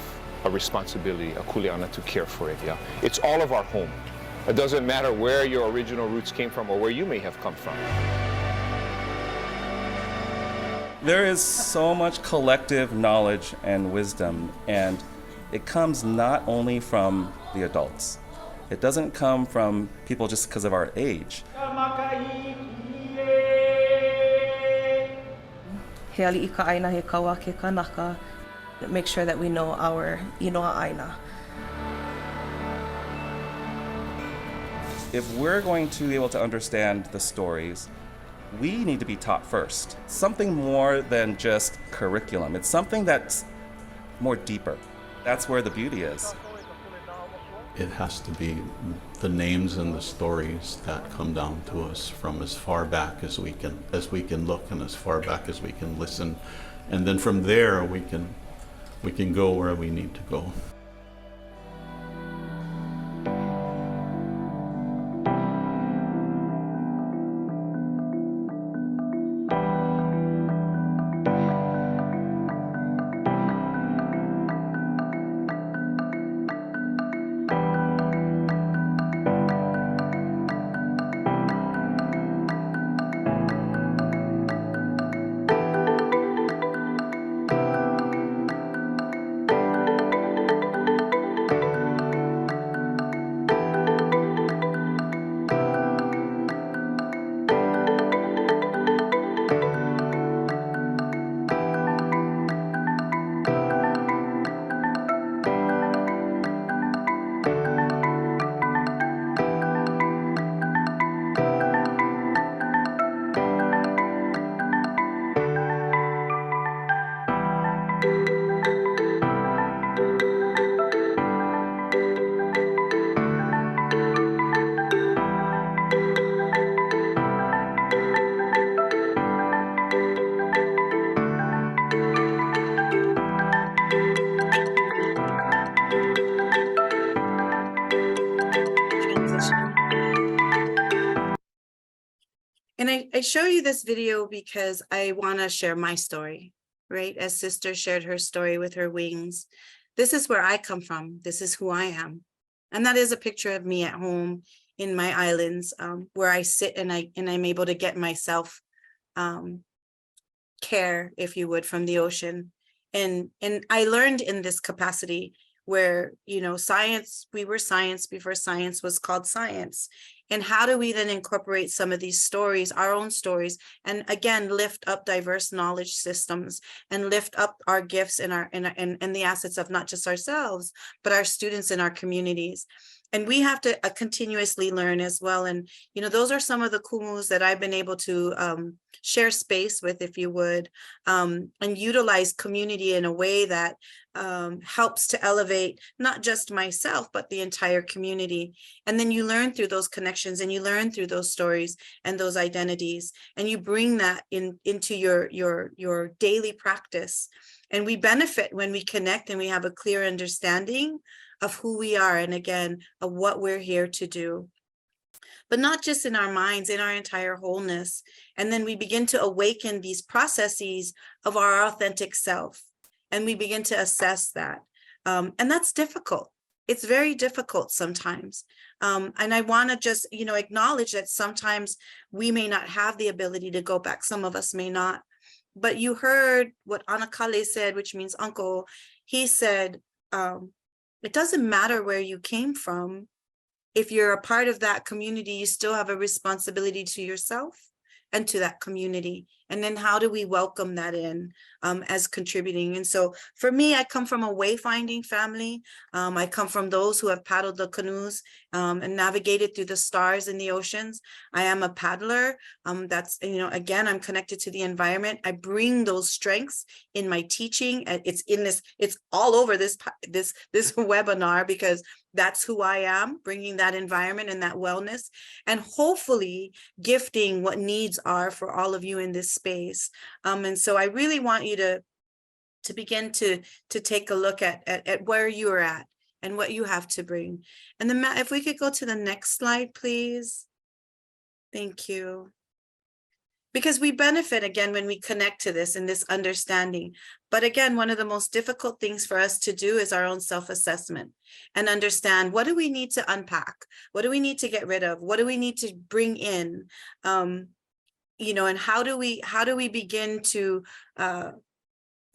a responsibility, a kuleana, to care for it. Yeah, it's all of our home. It doesn't matter where your original roots came from or where you may have come from. There is so much collective knowledge and wisdom, and it comes not only from the adults. It doesn't come from people just because of our age. He ali I ka aina he kaua ke kanaka. Make sure that we know our inoa aina. If we're going to be able to understand the stories, we need to be taught first. Something more than just curriculum. It's something that's more deeper. That's where the beauty is. It has to be the names and the stories that come down to us from as far back as we can look and as far back as we can listen, and then from there we can go where we need to go. And I show you this video because I want to share my story, right? As sister shared her story with her wings. This is where I come from. This is who I am. And that is a picture of me at home in my islands, where I sit and I'm able to get myself care, if you would, from the ocean. And I learned in this capacity where, you know, science, we were science before science was called science. And how do we then incorporate some of these stories, our own stories, and again, lift up diverse knowledge systems and lift up our gifts and and the assets of not just ourselves, but our students in our communities. And we have to continuously learn as well. And, you know, those are some of the kumus that I've been able to share space with, if you would, and utilize community in a way that helps to elevate not just myself, but the entire community. And then you learn through those connections and you learn through those stories and those identities, and you bring that into your daily practice. And we benefit when we connect and we have a clear understanding of who we are, and again, of what we're here to do. But not just in our minds, in our entire wholeness. And then we begin to awaken these processes of our authentic self. And we begin to assess that. And that's difficult. It's very difficult sometimes. And I want to just, you know, acknowledge that sometimes we may not have the ability to go back. Some of us may not. But you heard what Anakale said, which means uncle. He said, it doesn't matter where you came from. If you're a part of that community, you still have a responsibility to yourself and to that community. And then how do we welcome that in as contributing? And so for me, I come from a wayfinding family. I come from those who have paddled the canoes and navigated through the stars and the oceans. I am a paddler. That's, you know, again, I'm connected to the environment. I bring those strengths in my teaching. It's all over this webinar, because that's who I am, bringing that environment and that wellness, and hopefully gifting what needs are for all of you in this space. And so I really want you to begin to take a look at where you're at and what you have to bring. And then Matt, if we could go to the next slide, please. Thank you. Because we benefit, again, when we connect to this and this understanding. But again, one of the most difficult things for us to do is our own self-assessment and understand, what do we need to unpack? What do we need to get rid of? What do we need to bring in? You know, and how do we begin to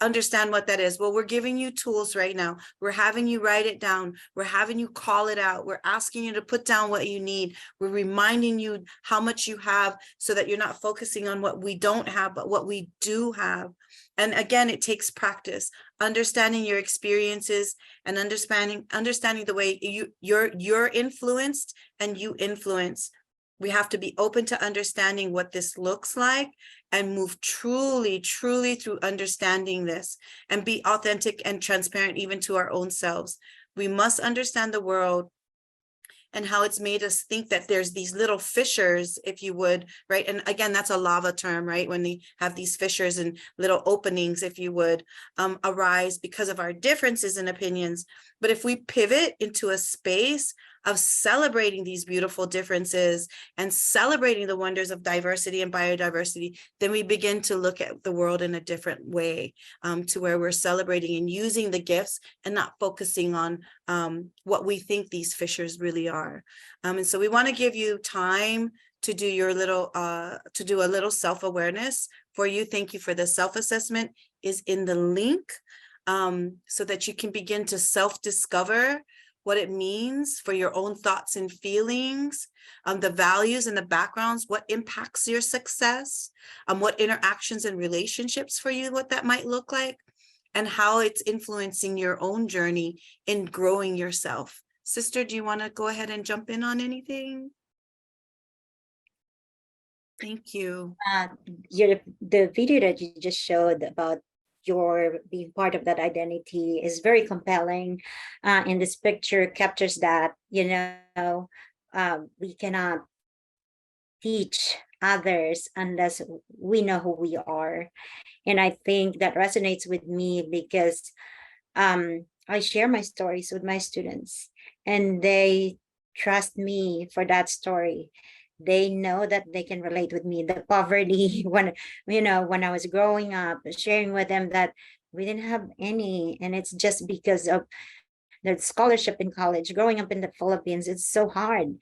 understand what that is? Well, we're giving you tools right now. We're having you write it down. We're having you call it out. We're asking you to put down what you need. We're reminding you how much you have, so that you're not focusing on what we don't have, but what we do have. And again, it takes practice, understanding your experiences and understanding the way you're influenced and you influence. We have to be open to understanding what this looks like and move truly through understanding this, and be authentic and transparent even to our own selves. We must understand the world and how it's made us think that there's these little fissures, if you would, right? And again, that's a lava term, right? When they have these fissures and little openings, if you would, arise because of our differences in opinions. But if we pivot into a space of celebrating these beautiful differences and celebrating the wonders of diversity and biodiversity, then we begin to look at the world in a different way, to where we're celebrating and using the gifts and not focusing on what we think these fissures really are. And so we want to give you time to do your little, to do a little self-awareness for you. Thank you for the self-assessment is in the link, so that you can begin to self-discover what it means for your own thoughts and feelings, the values and the backgrounds, what impacts your success, what interactions and relationships for you, what that might look like, and how it's influencing your own journey in growing yourself. Sister, do you want to go ahead and jump in on anything? Thank you. The video that you just showed about your being part of that identity is very compelling. And this picture captures that, you know, we cannot teach others unless we know who we are. And I think that resonates with me because I share my stories with my students, and they trust me for that story. They know that they can relate with me. The poverty, when, when I was growing up, sharing with them that we didn't have any, and it's just because of the scholarship in college. Growing up in the Philippines, it's so hard.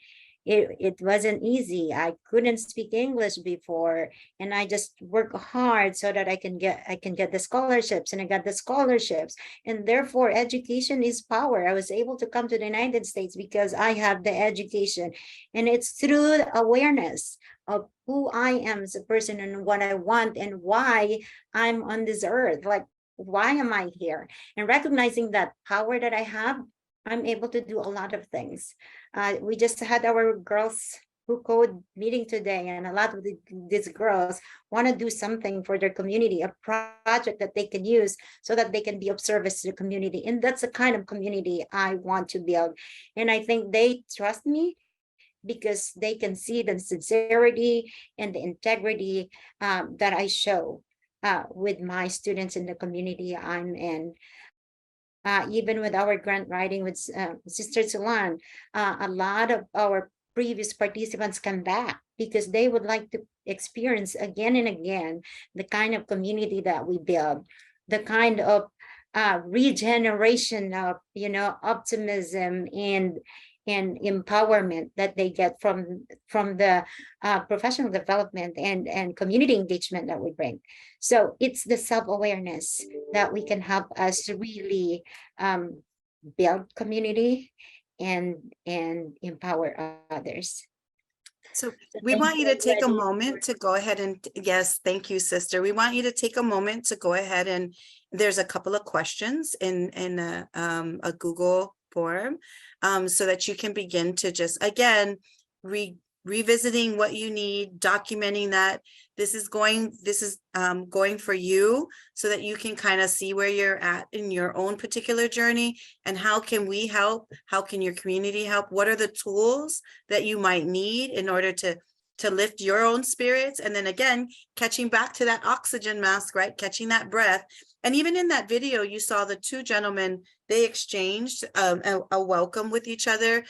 It wasn't easy. I couldn't speak English before, and I just work hard so that I can get the scholarships, and I got the scholarships. And therefore, education is power. I was able to come to the United States because I have the education, and it's through awareness of who I am as a person and what I want and why I'm on this earth. Like, why am I here? And recognizing that power that I have, I'm able to do a lot of things. We just had our girls who code meeting today, and a lot of these girls want to do something for their community, a project that they can use so that they can be of service to the community. And that's the kind of community I want to build. And I think they trust me because they can see the sincerity and the integrity that I show with my students in the community I'm in. Even with our grant writing with Sister Sulan, a lot of our previous participants come back because they would like to experience again and again the kind of community that we build, the kind of regeneration of, optimism and empowerment that they get from the professional development and community engagement that we bring. So it's the self-awareness that we can help us really build community and empower others. So we want you to take a moment to go ahead and, yes, thank you, sister. We want you to take a moment to go ahead, and there's a couple of questions in a Google form so that you can begin to just, again, revisiting what you need, documenting that this is going for you so that you can kind of see where you're at in your own particular journey, and how can we help? How can your community help? What are the tools that you might need in order to lift your own spirits? And then again, catching back to that oxygen mask, right? Catching that breath. And even in that video, you saw the two gentlemen, they exchanged a welcome with each other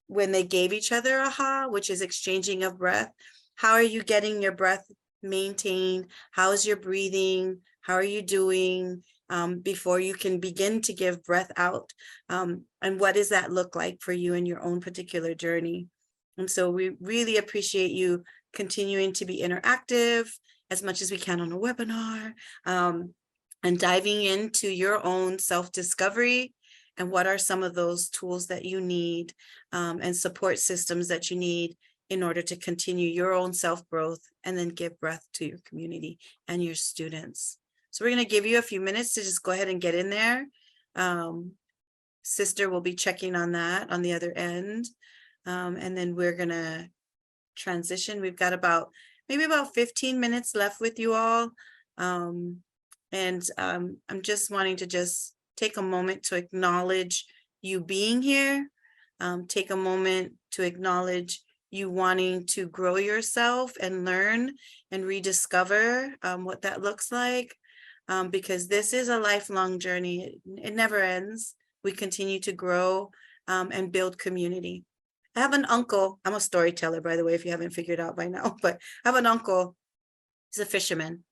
when they gave each other aha, which is exchanging of breath. How are you getting your breath maintained? How is your breathing? How are you doing before you can begin to give breath out? And what does that look like for you in your own particular journey? And so we really appreciate you continuing to be interactive as much as we can on a webinar, and diving into your own self-discovery and what are some of those tools that you need and support systems that you need in order to continue your own self-growth and then give breath to your community and your students. So we're going to give you a few minutes to just go ahead and get in there. Sister will be checking on that on the other end. And then we're going to transition. We've got maybe about 15 minutes left with you all. I'm just wanting to just take a moment to acknowledge you being here. Take a moment to acknowledge you wanting to grow yourself and learn and rediscover what that looks like, because this is a lifelong journey. It never ends. We continue to grow and build community. I have an uncle. I'm a storyteller, by the way, if you haven't figured out by now, but I have an uncle. He's a fisherman,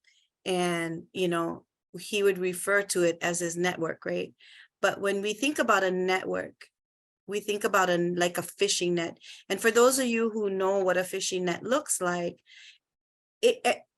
and he would refer to it as his network, right? But when we think about a network, we think about like a fishing net. And for those of you who know what a fishing net looks like,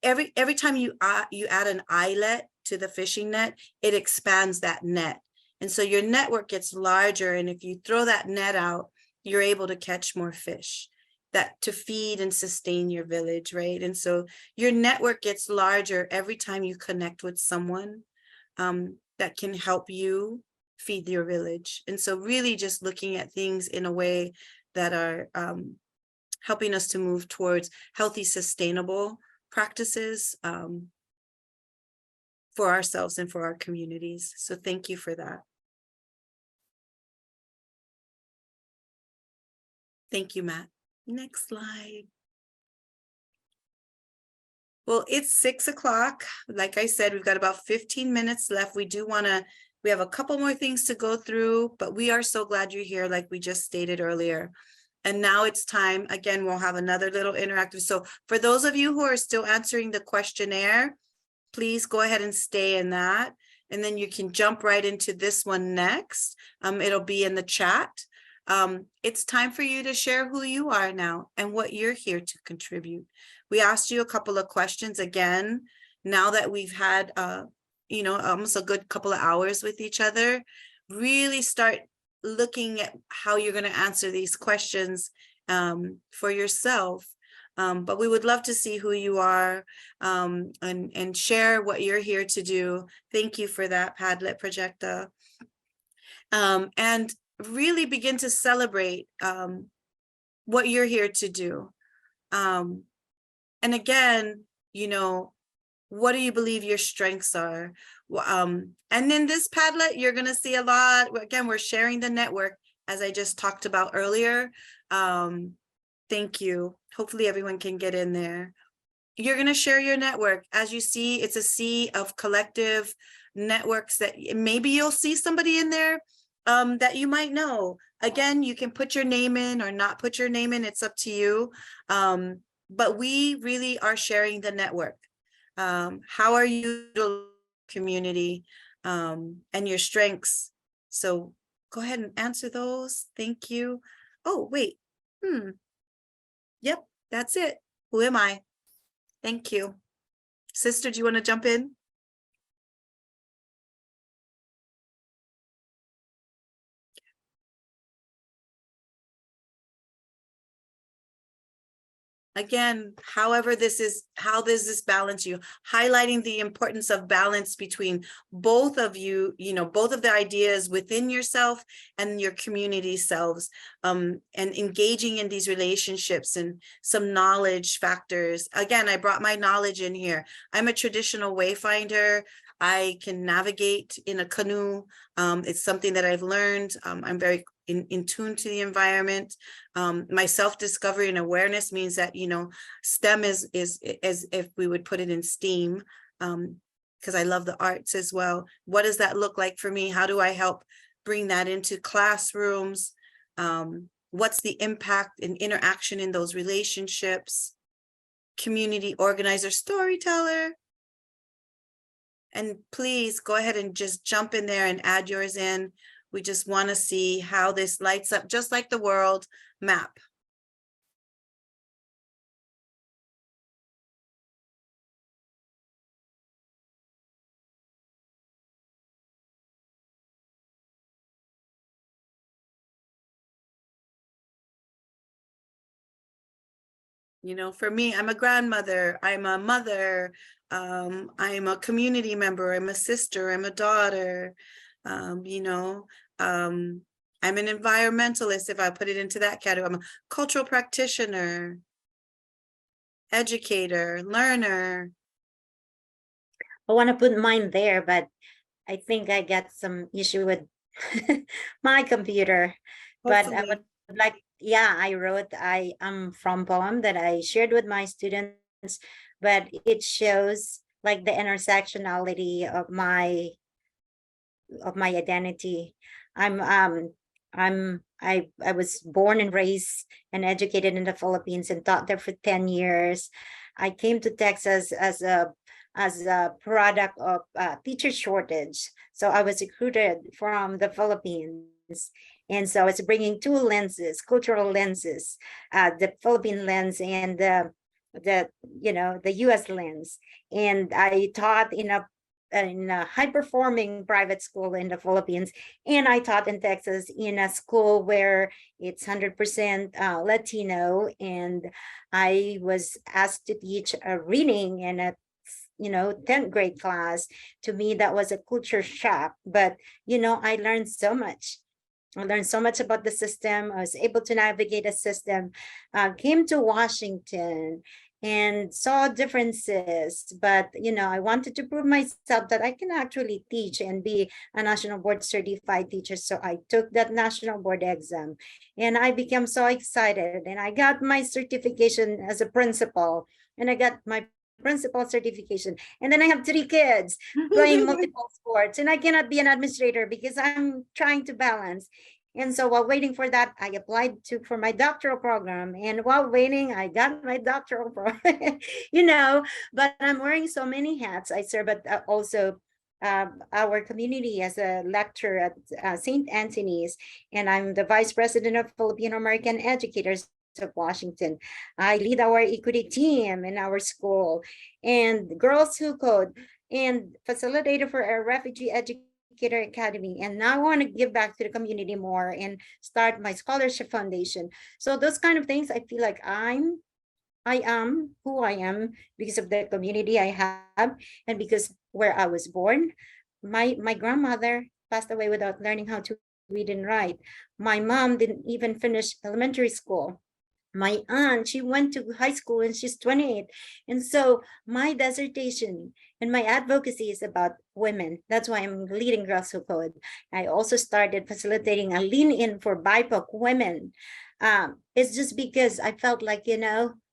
every time you add an eyelet to the fishing net, it expands that net. And so your network gets larger. And if you throw that net out, you're able to catch more fish that to feed and sustain your village, right? And so your network gets larger every time you connect with someone that can help you feed your village. And so really just looking at things in a way that are helping us to move towards healthy, sustainable practices for ourselves and for our communities. So thank you for that. Thank you, Matt. Next slide. Well, it's 6 o'clock. Like I said, we've got about 15 minutes left. We have a couple more things to go through, but we are so glad you're here, like we just stated earlier. And now it's time, again, we'll have another little interactive. So for those of you who are still answering the questionnaire, please go ahead and stay in that. And then you can jump right into this one next. It'll be in the chat. It's time for you to share who you are now and what you're here to contribute. We asked you a couple of questions again, now that we've had, almost a good couple of hours with each other. Really start looking at how you're going to answer these questions for yourself. But we would love to see who you are and share what you're here to do. Thank you for that, Padlet Projecta. And really begin to celebrate what you're here to do. And again, what do you believe your strengths are? And in this Padlet, you're going to see a lot. Again, we're sharing the network, as I just talked about earlier. Thank you. Hopefully everyone can get in there. You're going to share your network. As you see, it's a sea of collective networks that maybe you'll see somebody in there that you might know. Again, you can put your name in or not put your name in. It's up to you. But we really are sharing the network. How are you community and your strengths? So go ahead and answer those. Thank you. Oh, wait. Yep, that's it. Who am I? Thank you. Sister, do you want to jump in? Again, however this is, how does this balance you? Highlighting the importance of balance between both of you, both of the ideas within yourself and your community selves, and engaging in these relationships and some knowledge factors. Again, I brought my knowledge in here. I'm a traditional wayfinder. I can navigate in a canoe. It's something that I've learned. I'm very in tune to the environment. My self-discovery and awareness means that, STEM is as if we would put it in STEAM, because I love the arts as well. What does that look like for me? How do I help bring that into classrooms? What's the impact and interaction in those relationships? Community organizer, storyteller. And please go ahead and just jump in there and add yours in. We just want to see how this lights up, just like the world map. For me, I'm a grandmother, I'm a mother, I'm a community member, I'm a sister, I'm a daughter, I'm an environmentalist, if I put it into that category. I'm a cultural practitioner, educator, learner. I want to put mine there, but I think I got some issue with my computer. Hopefully. But I would like, I wrote, I am from poem that I shared with my students, but it shows like the intersectionality of my identity. I was born and raised and educated in the Philippines and taught there for 10 years. I came to Texas as a product of teacher shortage. So I was recruited from the Philippines. And so it's bringing two lenses, cultural lenses, the Philippine lens and the US lens. And I taught in a high-performing private school in the Philippines, and I taught in Texas in a school where it's 100% Latino, and I was asked to teach a reading in a 10th grade class. To me, that was a culture shock, but I learned so much. I learned so much about the system. I was able to navigate a system, came to Washington and saw differences, but I wanted to prove myself that I can actually teach and be a national board certified teacher. So I took that national board exam and I became so excited, and I got my certification as a principal, and I got my principal certification, and then I have 3 kids playing multiple sports, and I cannot be an administrator because I'm trying to balance. And so while waiting for that, I applied for my doctoral program. And while waiting, I got my doctoral program, but I'm wearing so many hats. I serve at also our community as a lecturer at St. Anthony's, and I'm the vice president of Filipino American Educators of Washington. I lead our equity team in our school, and Girls Who Code, and facilitator for a refugee educator academy. And now I want to give back to the community more and start my scholarship foundation. So those kind of things, I feel like I am who I am because of the community I have, and because where I was born. My grandmother passed away without learning how to read and write. My mom didn't even finish elementary school. My aunt, she went to high school and she's 28. And so my dissertation and my advocacy is about women. That's why I'm leading Girls Who Code. I also started facilitating a lean-in for BIPOC women. It's just because I felt like,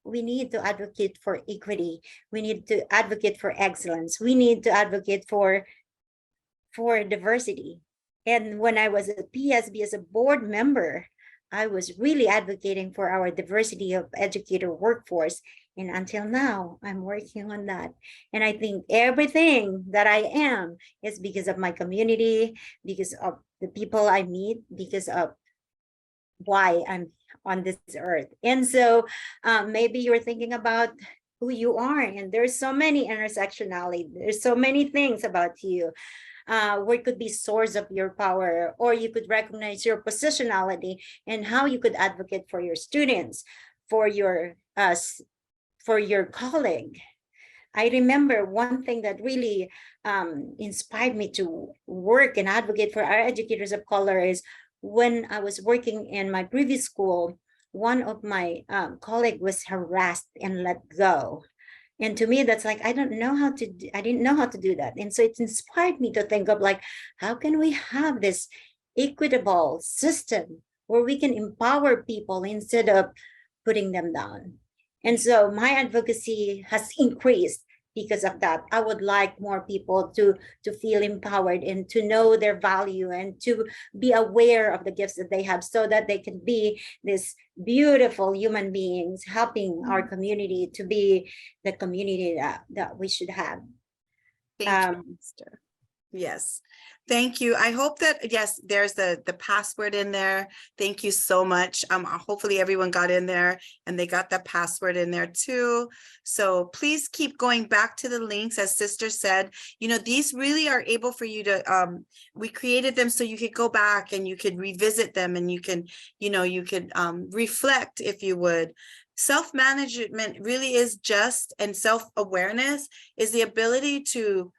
we need to advocate for equity. We need to advocate for excellence. We need to advocate for diversity. And when I was at PESB as a board member, I was really advocating for our diversity of educator workforce. And until now, I'm working on that. And I think everything that I am is because of my community, because of the people I meet, because of why I'm on this earth. And so maybe you're thinking about who you are, and there's so many intersectionality. There's so many things about you. Where could be source of your power, or you could recognize your positionality and how you could advocate for your students, for your colleague. I remember one thing that really inspired me to work and advocate for our educators of color is when I was working in my previous school, one of my colleague was harassed and let go. And to me, that's like, I didn't know how to do that. And so it inspired me to think of like, how can we have this equitable system where we can empower people instead of putting them down? And so my advocacy has increased because of that. I would like more people to feel empowered and to know their value and to be aware of the gifts that they have, so that they can be these beautiful human beings helping our community to be the community that we should have. Thank you, Esther. Yes. Thank you. I hope that, yes, there's the password in there. Thank you so much. Hopefully everyone got in there and they got the password in there too. So please keep going back to the links. As Sister said, these really are able for you to, we created them so you could go back and you could revisit them, and you can, you could reflect if you would. Self-management really is just, and self-awareness is the ability to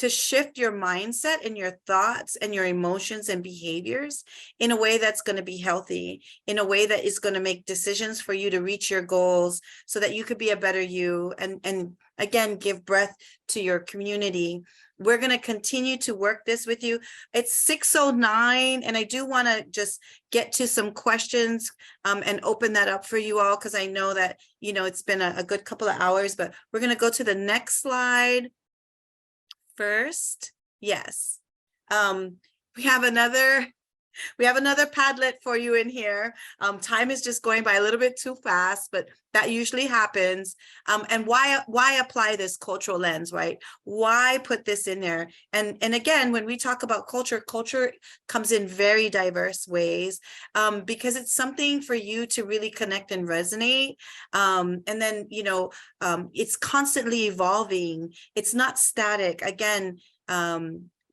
shift your mindset and your thoughts and your emotions and behaviors in a way that's going to be healthy, in a way that is going to make decisions for you to reach your goals so that you could be a better you, and again, give breath to your community. We're going to continue to work this with you. It's 6:09, and I do want to just get to some questions and open that up for you all, because I know that, it's been a good couple of hours, but we're going to go to the next slide first. Yes. We have another Padlet for you in here. Time is just going by a little bit too fast, but that usually happens. And why apply this cultural lens, right? Why put this in there? And again, when we talk about culture comes in very diverse ways, because it's something for you to really connect and resonate. And then, it's constantly evolving. It's not static. Again,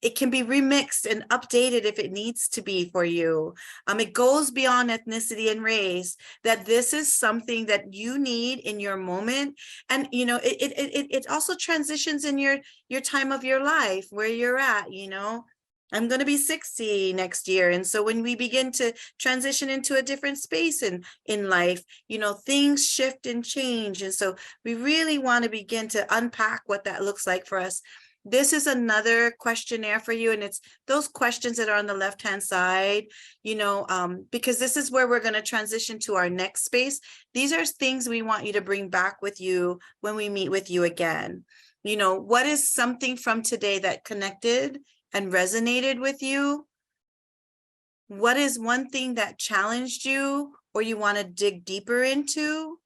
it can be remixed and updated if it needs to be for you. It goes beyond ethnicity and race, that this is something that you need in your moment. And, it also transitions in your time of your life, where you're at, I'm going to be 60 next year. And so when we begin to transition into a different space in life, things shift and change. And so we really want to begin to unpack what that looks like for us. This is another questionnaire for you, and it's those questions that are on the left-hand side, because this is where we're going to transition to our next space. These are things we want you to bring back with you when we meet with you again. What is something from today that connected and resonated with you? What is one thing that challenged you or you want to dig deeper into?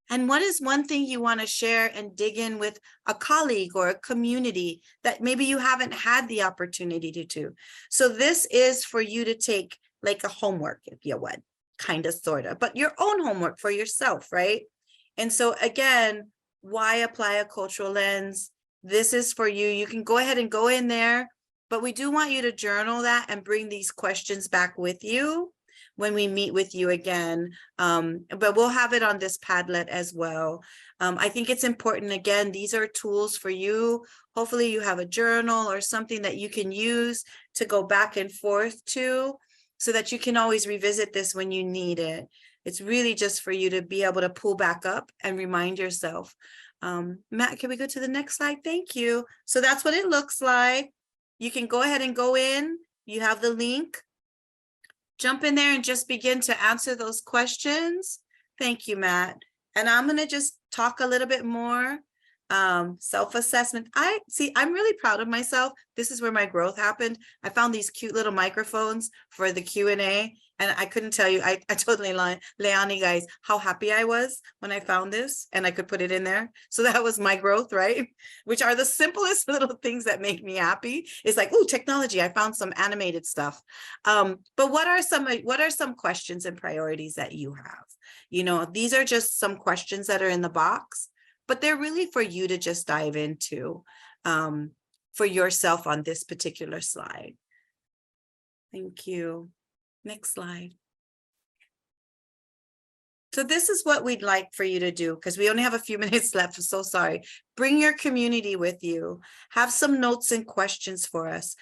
And what is one thing you want to share and dig in with a colleague or a community that maybe you haven't had the opportunity to do? So this is for you to take like a homework, if you would, kind of, sort of, but your own homework for yourself, right? And so again, why apply a cultural lens? This is for you. You can go ahead and go in there, but we do want you to journal that and bring these questions back with you when we meet with you again. But we'll have it on this Padlet as well. I think it's important, again, these are tools for you. Hopefully you have a journal or something that you can use to go back and forth to, so that you can always revisit this when you need it. It's really just for you to be able to pull back up and remind yourself. Matt, can we go to the next slide? Thank you. So that's what it looks like. You can go ahead and go in. You have the link. Jump in there and just begin to answer those questions. Thank you, Matt. And I'm going to just talk a little bit more. Self-assessment. I'm really proud of myself. This is where my growth happened. I found these cute little microphones for the Q&A, and I couldn't tell you, I totally Leani guys, how happy I was when I found this and I could put it in there. So that was my growth, right? Which are the simplest little things that make me happy. It's like, oh, technology, I found some animated stuff. But what are some questions and priorities that you have? You know, these are just some questions that are in the box, but they're really for you to just dive into for yourself on this particular slide. Thank you. Next slide. So this is what we'd like for you to do, because we only have a few minutes left. I'm so sorry. Bring your community with you. Have some notes and questions for us.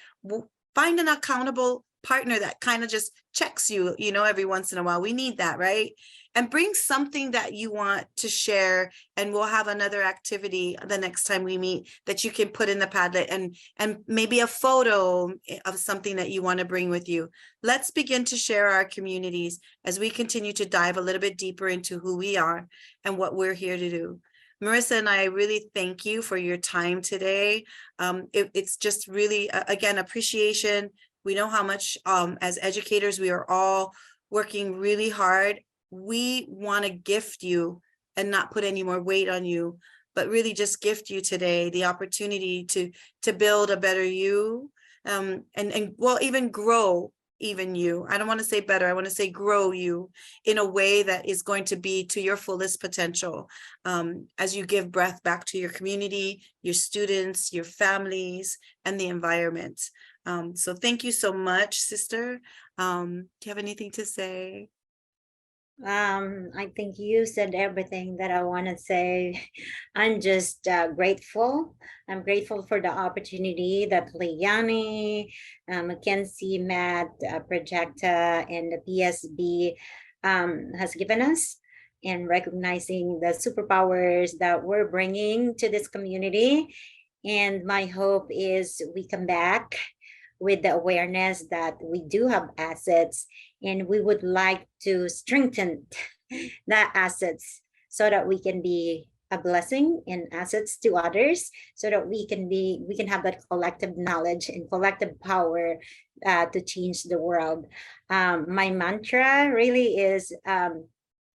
Find an accountable partner that kind of just checks you, you know, every once in a while. We need that, right? And bring something that you want to share, and we'll have another activity the next time we meet that you can put in the Padlet, and maybe a photo of something that you want to bring with you. Let's begin to share our communities as we continue to dive a little bit deeper into who we are and what we're here to do. Marissa and I really thank you for your time today. It's just really, again, appreciation. We know how much as educators, we are all working really hard. We want to gift you and not put any more weight on you, but really just gift you today the opportunity to build a better you, and well, even grow even you. I don't want to say better, I want to say grow you in a way that is going to be to your fullest potential, as you give breath back to your community, your students, your families, and the environment. So thank you so much, sister. Do you have anything to say? I think you said everything that I want to say. I'm just grateful. I'm grateful for the opportunity that Leani, Mackenzie, Matt, Projecta, and the PESB has given us, in recognizing the superpowers that we're bringing to this community. And my hope is we come back with the awareness that we do have assets, and we would like to strengthen the assets so that we can be a blessing and assets to others, so that we can have that collective knowledge and collective power to change the world. My mantra really is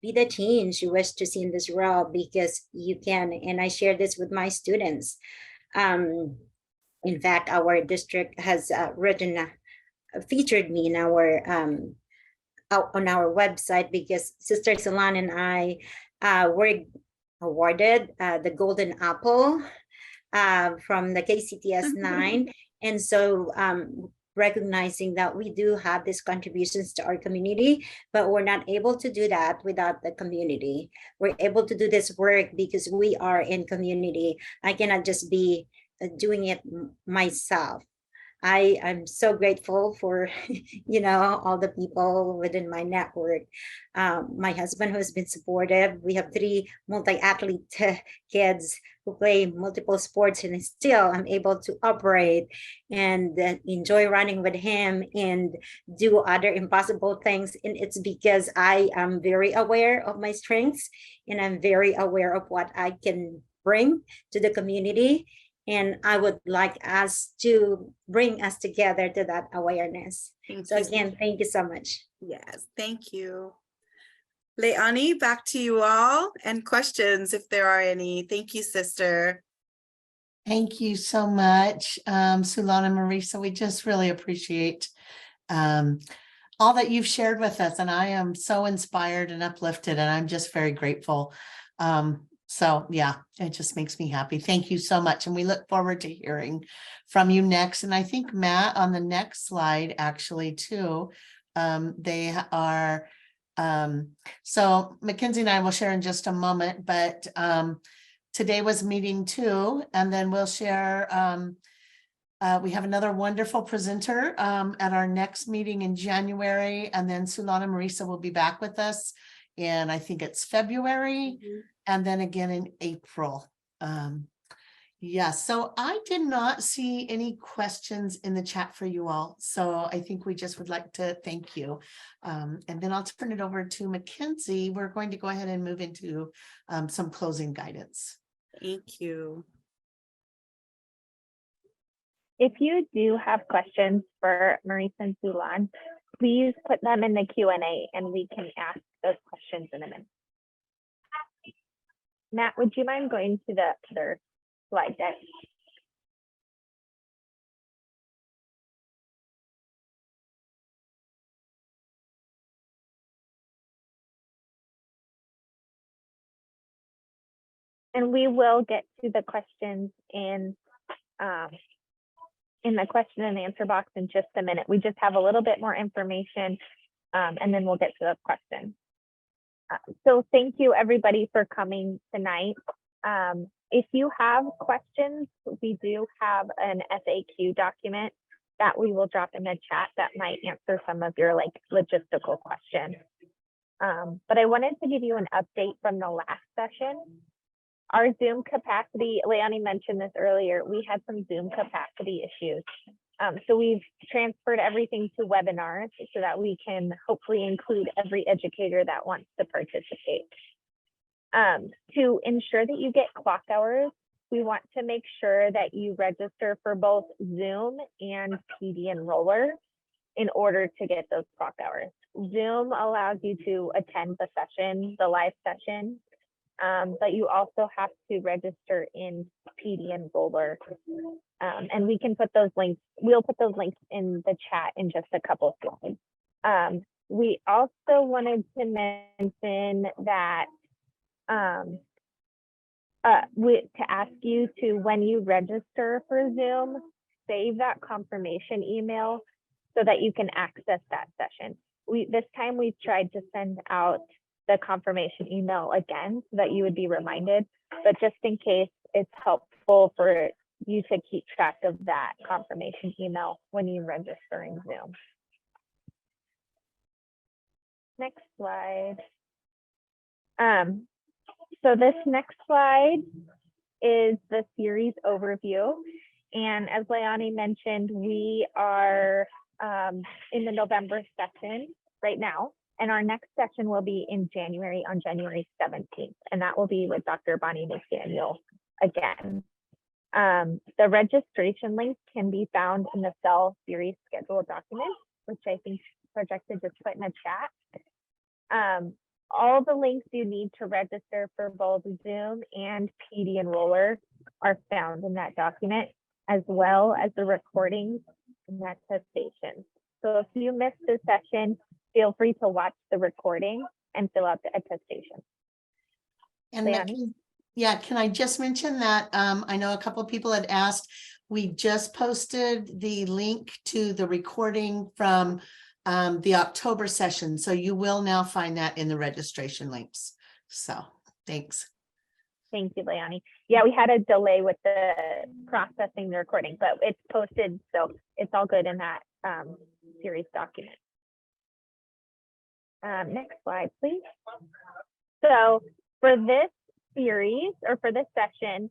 be the change you wish to see in this world, because you can. And I share this with my students. In fact, our district has featured me in our on our website, because Sister Solan and I were awarded the Golden Apple from the KCTS 9. And so recognizing that we do have these contributions to our community, but we're not able to do that without the community. We're able to do this work because we are in community. I cannot just be doing it myself. I'm so grateful for, you know, all the people within my network. My husband, who has been supportive. We have 3 multi-athlete kids who play multiple sports, and still I'm able to operate and enjoy running with him and do other impossible things. And it's because I am very aware of my strengths, and I'm very aware of what I can bring to the community. And I would like us to bring us together to that awareness. So again, thank you so much. Yes, thank you. Leilani, back to you all, and questions if there are any. Thank you, sister. Thank you so much, Sulana and Marisa. We just really appreciate all that you've shared with us, and I am so inspired and uplifted, and I'm just very grateful. So yeah, it just makes me happy. Thank you so much, and we look forward to hearing from you next. And I think Matt on the next slide actually too, they are. So Mackenzie and I will share in just a moment, but today was meeting 2, and then we'll share. We have another wonderful presenter at our next meeting in January, and then Sulana Marisa will be back with us, and I think it's February, and then again in April. Yes, so I did not see any questions in the chat for you all, so I think we just would like to thank you. And then I'll turn it over to Mackenzie. We're going to go ahead and move into some closing guidance. Thank you. If you do have questions for Marisa and Sulan, please put them in the Q&A and we can ask those questions in a minute. Matt, would you mind going to the other slide deck? And we will get to the questions in the question and answer box in just a minute. We just have a little bit more information, and then we'll get to the question. So thank you everybody for coming tonight. If you have questions, we do have an FAQ document that we will drop in the chat that might answer some of your logistical questions. But I wanted to give you an update from the last session. Our Zoom capacity, Leilani mentioned this earlier, we had some Zoom capacity issues. So we've transferred everything to webinars so that we can hopefully include every educator that wants to participate. To ensure that you get clock hours, we want to make sure that you register for both Zoom and PD Enroller in order to get those clock hours. Zoom allows you to attend the session, the live session, but you also have to register in PD Enroller. And we can put those links, we'll put those links in the chat in just a couple of slides. We also wanted to mention that to ask you to, when you register for Zoom, save that confirmation email so that you can access that session. This time we've tried to send out the confirmation email again so that you would be reminded, but just in case, it's helpful for you to keep track of that confirmation email when you register in Zoom. Next slide. So this next slide is the series overview. And as Leilani mentioned, we are in the November session right now. And our next session will be in January, on January 17th. And that will be with Dr. Bonnie McDaniel again. The registration link can be found in the SELves series schedule document, which I think Projected just put in the chat. All the links you need to register for both Zoom and PD Enroller are found in that document, as well as the recordings and attestations. So if you missed the session, feel free to watch the recording and fill out the attestation. And yeah, can I just mention that I know a couple of people had asked, we just posted the link to the recording from the October session. So you will now find that in the registration links. So thanks. Thank you, Leilani. Yeah, we had a delay with the processing the recording, but it's posted, so it's all good in that series document. Next slide, please. So for this series, or for this session,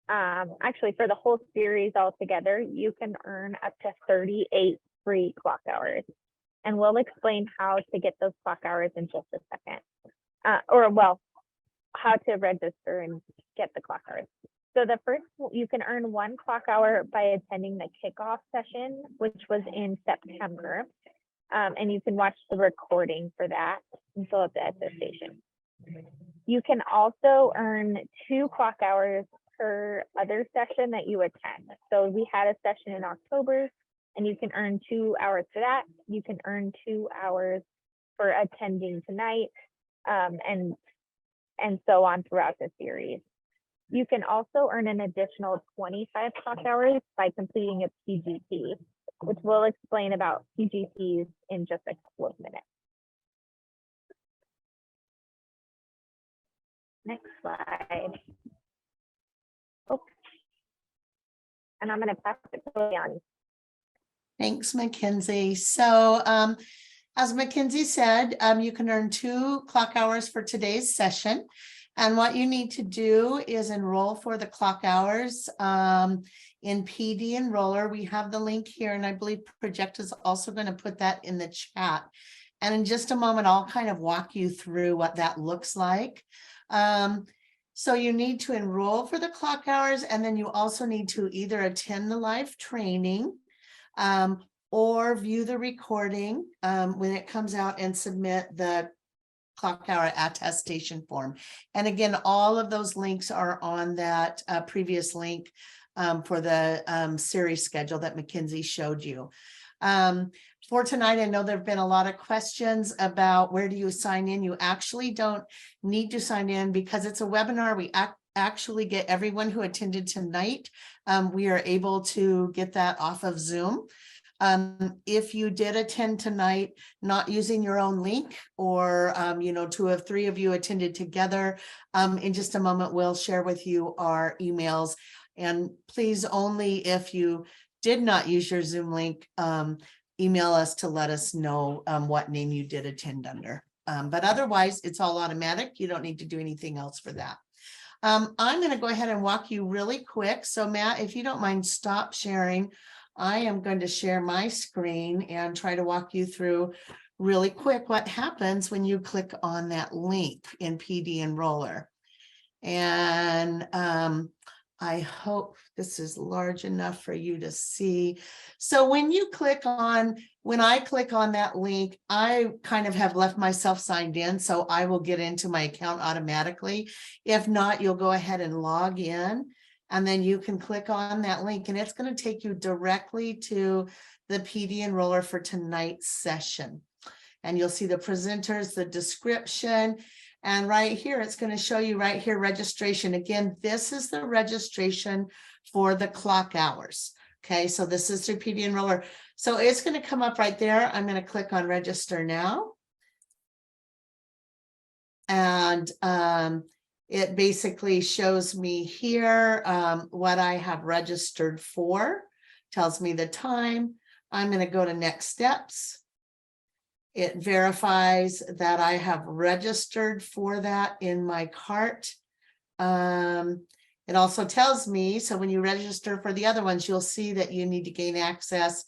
actually for the whole series altogether, you can earn up to 38 free clock hours. And we'll explain how to get those clock hours in just a second. How to register and get the clock hours. So the first, you can earn 1 clock hour by attending the kickoff session, which was in September. and you can watch the recording for that and fill out the attestation. You can also earn 2 clock hours per other session that you attend. So we had a session in October, and you can earn 2 hours for that. You can earn 2 hours for attending tonight, and so on throughout the series. You can also earn an additional 25 clock hours by completing a PGP, which we'll explain about PGPs in just a couple of minutes. Next slide. Oh. And I'm going to pass it to Leonie. Thanks, Mackenzie. So as Mackenzie said, you can earn 2 clock hours for today's session. And what you need to do is enroll for the clock hours in PD Enroller. We have the link here, and I believe Project is also going to put that in the chat. And in just a moment, I'll kind of walk you through what that looks like. So you need to enroll for the clock hours, and then you also need to either attend the live training or view the recording when it comes out and submit the clock hour attestation form. And again, all of those links are on that previous link for the series schedule that Mackenzie showed you. For tonight, I know there have been a lot of questions about where do you sign in. You actually don't need to sign in because it's a webinar. We actually get everyone who attended tonight. We are able to get that off of Zoom. If you did attend tonight, not using your own link, or 2 of 3 of you attended together, in just a moment, we'll share with you our emails. And please, only if you did not use your Zoom link, email us to let us know what name you did attend under. But otherwise, it's all automatic. You don't need to do anything else for that. I'm going to go ahead and walk you really quick. So Matt, if you don't mind, stop sharing. I am going to share my screen and try to walk you through really quick what happens when you click on that link in PD Enroller. And I hope this is large enough for you to see. So when I click on that link, I kind of have left myself signed in, so I will get into my account automatically. If not, you'll go ahead and log in, and then you can click on that link, and it's going to take you directly to the PD Enroller for tonight's session. And you'll see the presenters, the description, and right here, it's going to show you right here, registration. Again, this is the registration for the clock hours. Okay, so this is through PD Enroller. So it's going to come up right there. I'm going to click on register now. And it basically shows me here what I have registered for, tells me the time. I'm going to go to next steps. It verifies that I have registered for that in my cart. It also tells me, so when you register for the other ones, you'll see that you need to gain access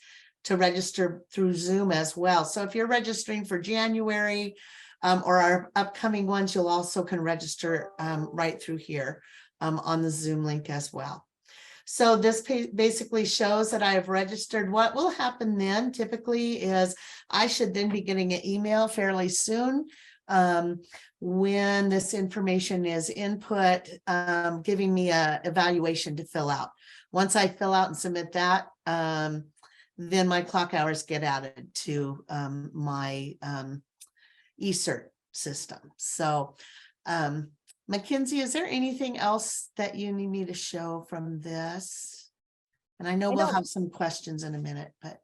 to register through Zoom as well. So if you're registering for January or our upcoming ones, you'll also can register right through here on the Zoom link as well. So this basically shows that I have registered. What will happen then typically is I should then be getting an email fairly soon when this information is input, giving me an evaluation to fill out. Once I fill out and submit that, then my clock hours get added to my eCert system. So Mackenzie, is there anything else that you need me to show from this? And I know we'll have some questions in a minute, but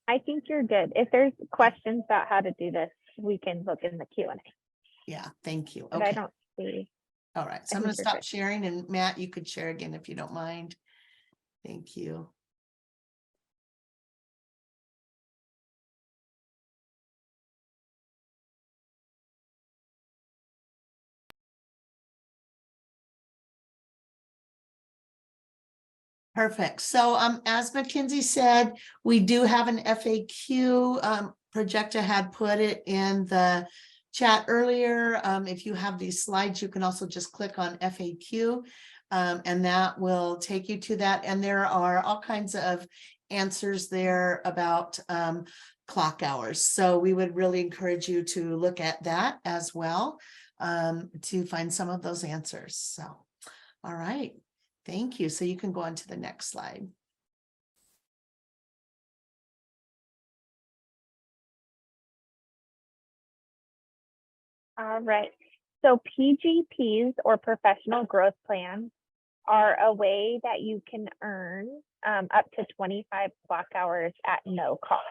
I think you're good. If there's questions about how to do this, we can look in the Q&A. Yeah, thank you. But okay. I don't see. All right, so I'm going to stop sharing, and Matt, you could share again if you don't mind. Thank you. Perfect. So as Mackenzie said, we do have an FAQ. Projecta had put it in the chat earlier. If you have these slides, you can also just click on FAQ and that will take you to that. And there are all kinds of answers there about clock hours. So we would really encourage you to look at that as well, to find some of those answers. So, all right, thank you. So you can go on to the next slide. All right. So PGPs, or professional growth plans, are a way that you can earn up to 25 clock hours at no cost.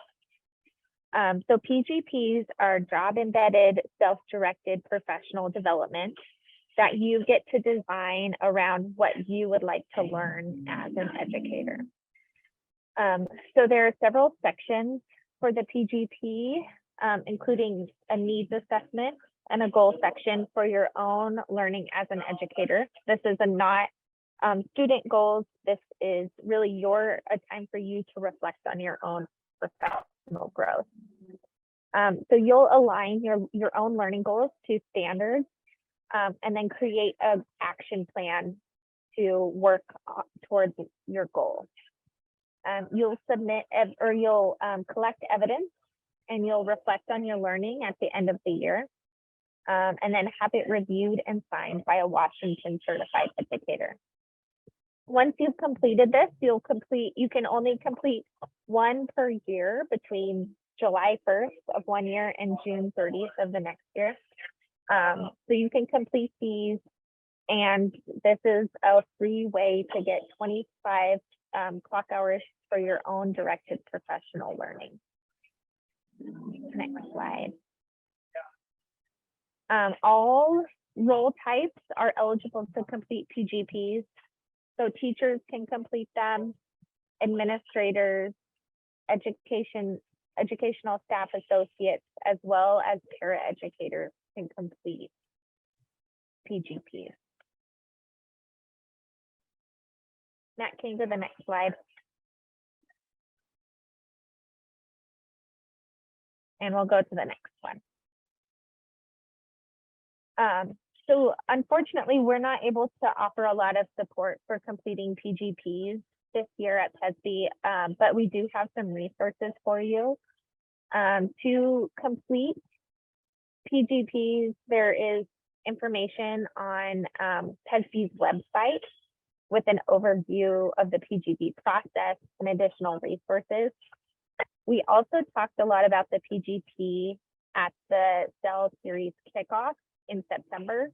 So PGPs are job embedded, self-directed professional development that you get to design around what you would like to learn as an educator. So there are several sections for the PGP, including a needs assessment and a goal section for your own learning as an educator. This is not student goals. This is really a time for you to reflect on your own professional growth. So you'll align your own learning goals to standards, and then create an action plan to work towards your goal. You'll submit or you'll collect evidence, and you'll reflect on your learning at the end of the year, and then have it reviewed and signed by a Washington certified educator. Once you've completed this, you can only complete one per year between July 1st of one year and June 30th of the next year. So you can complete these, and this is a free way to get 25 clock hours for your own directed professional learning. Next slide. All role types are eligible to complete PGPs. So teachers can complete them, administrators, educational staff associates, as well as paraeducators can complete PGPs. Matt, can you go to the next slide? And we'll go to the next one. So unfortunately, we're not able to offer a lot of support for completing PGPs this year at PESB, but we do have some resources for you. To complete PGPs, there is information on PESB's website with an overview of the PGP process and additional resources. We also talked a lot about the PGP at the SELves series kickoff in September,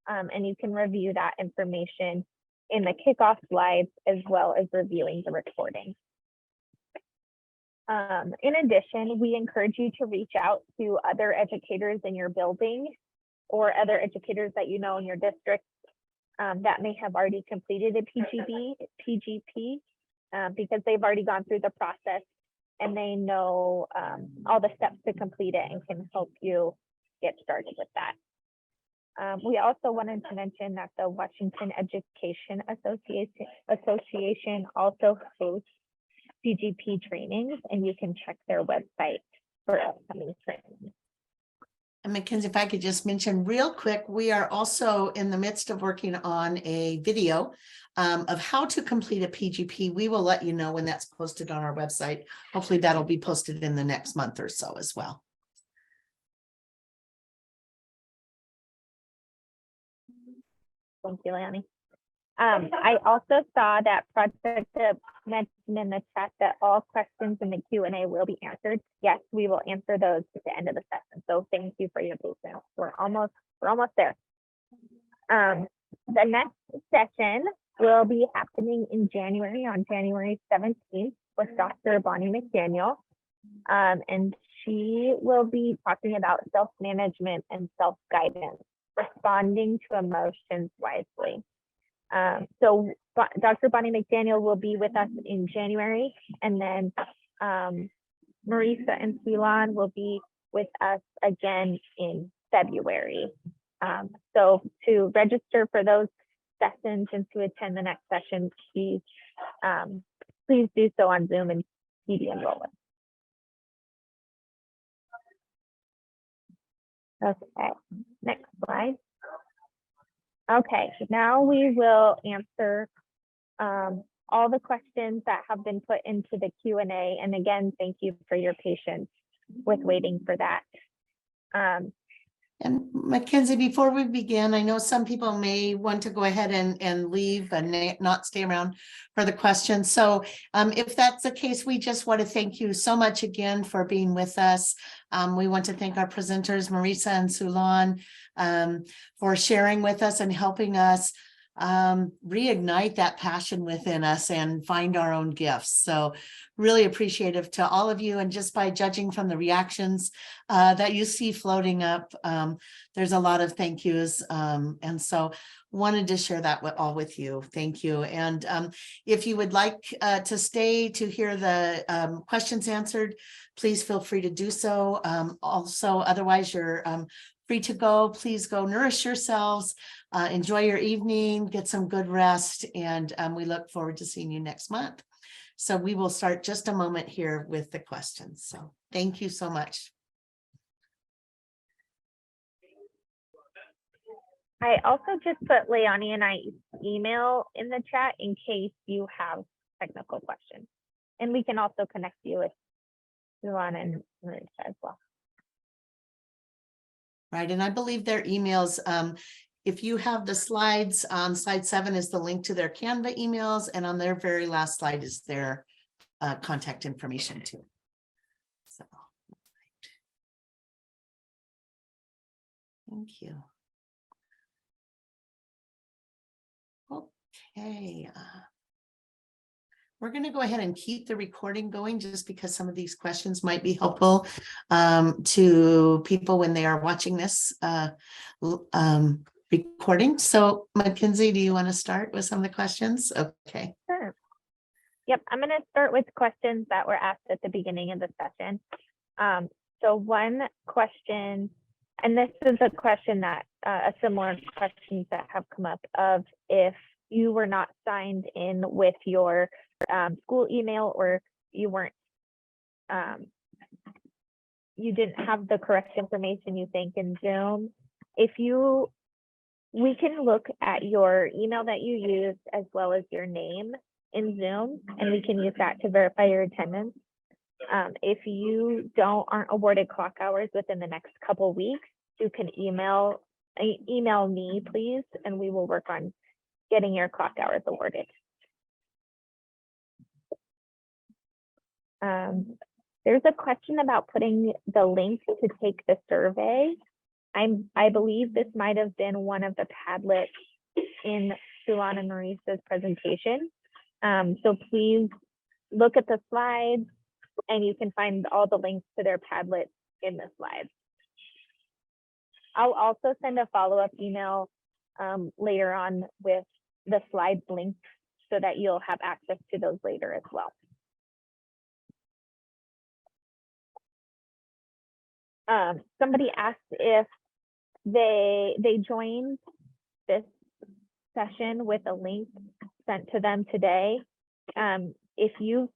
and you can review that information in the kickoff slides, as well as reviewing the recording. In addition, we encourage you to reach out to other educators in your building or other educators that you know in your district that may have already completed a PGP, because they've already gone through the process and they know all the steps to complete it and can help you get started with that. We also wanted to mention that the Washington Education Association also hosts PGP trainings, and you can check their website for upcoming trainings. And Mackenzie, if I could just mention real quick, we are also in the midst of working on a video of how to complete a PGP. We will let you know when that's posted on our website. Hopefully that'll be posted in the next month or so as well. Thank you, Leonie. I also saw that Project mentioned in the chat that all questions in the Q&A will be answered. Yes, we will answer those at the end of the session. So thank you for your patience. We're almost there. The next session will be happening in January, on January 17th, with Dr. Bonnie McDaniel. And she will be talking about self-management and self-guidance, responding to emotions wisely. So Dr. Bonnie McDaniel will be with us in January, and then Marisa and Sulan will be with us again in February. So to register for those sessions and to attend the next session, please do so on Zoom and PD enrollment. Okay, next slide. Okay, now we will answer all the questions that have been put into the Q&A. And again, thank you for your patience waiting for that. And Mackenzie, before we begin, I know some people may want to go ahead and leave and not stay around for the questions. So if that's the case, we just want to thank you so much again for being with us. We want to thank our presenters, Marisa and Sulan, for sharing with us and helping us reignite that passion within us and find our own gifts. So really appreciative to all of you. And just by judging from the reactions that you see floating up, there's a lot of thank yous. And so wanted to share that with you. Thank you. And if you would like to stay to hear the questions answered, please feel free to do so. Also, otherwise you're free to go. Please go nourish yourselves, enjoy your evening, get some good rest, and we look forward to seeing you next month. So we will start just a moment here with the questions. So thank you so much. I also just put Leonie and I email in the chat in case you have technical questions. And we can also connect you with Sulan and Marisa as well. Right, and I believe their emails, if you have the slides, on slide 7 is the link to their Canva emails, and on their very last slide is their contact information too. So, thank you. Okay. We're going to go ahead and keep the recording going just because some of these questions might be helpful to people when they are watching this recording. So Mackenzie, do you want to start with some of the questions? Okay. Sure. Yep, I'm going to start with questions that were asked at the beginning of the session. So one question, and this is a question that a similar questions that have come up of if you were not signed in with your school email, or you weren't, you didn't have the correct information you think in Zoom. We can look at your email that you used as well as your name in Zoom, and we can use that to verify your attendance. If you aren't awarded clock hours within the next couple weeks, you can email me, please, and we will work on getting your clock hours awarded. There's a question about putting the link to take the survey. I believe this might have been one of the Padlets in Sulan and Marisa's presentation. So please look at the slides, and you can find all the links to their Padlet in the slides. I'll also send a follow-up email later on with the slides linked so that you'll have access to those later as well. Somebody asked if they joined this session with a link sent to them today. If you've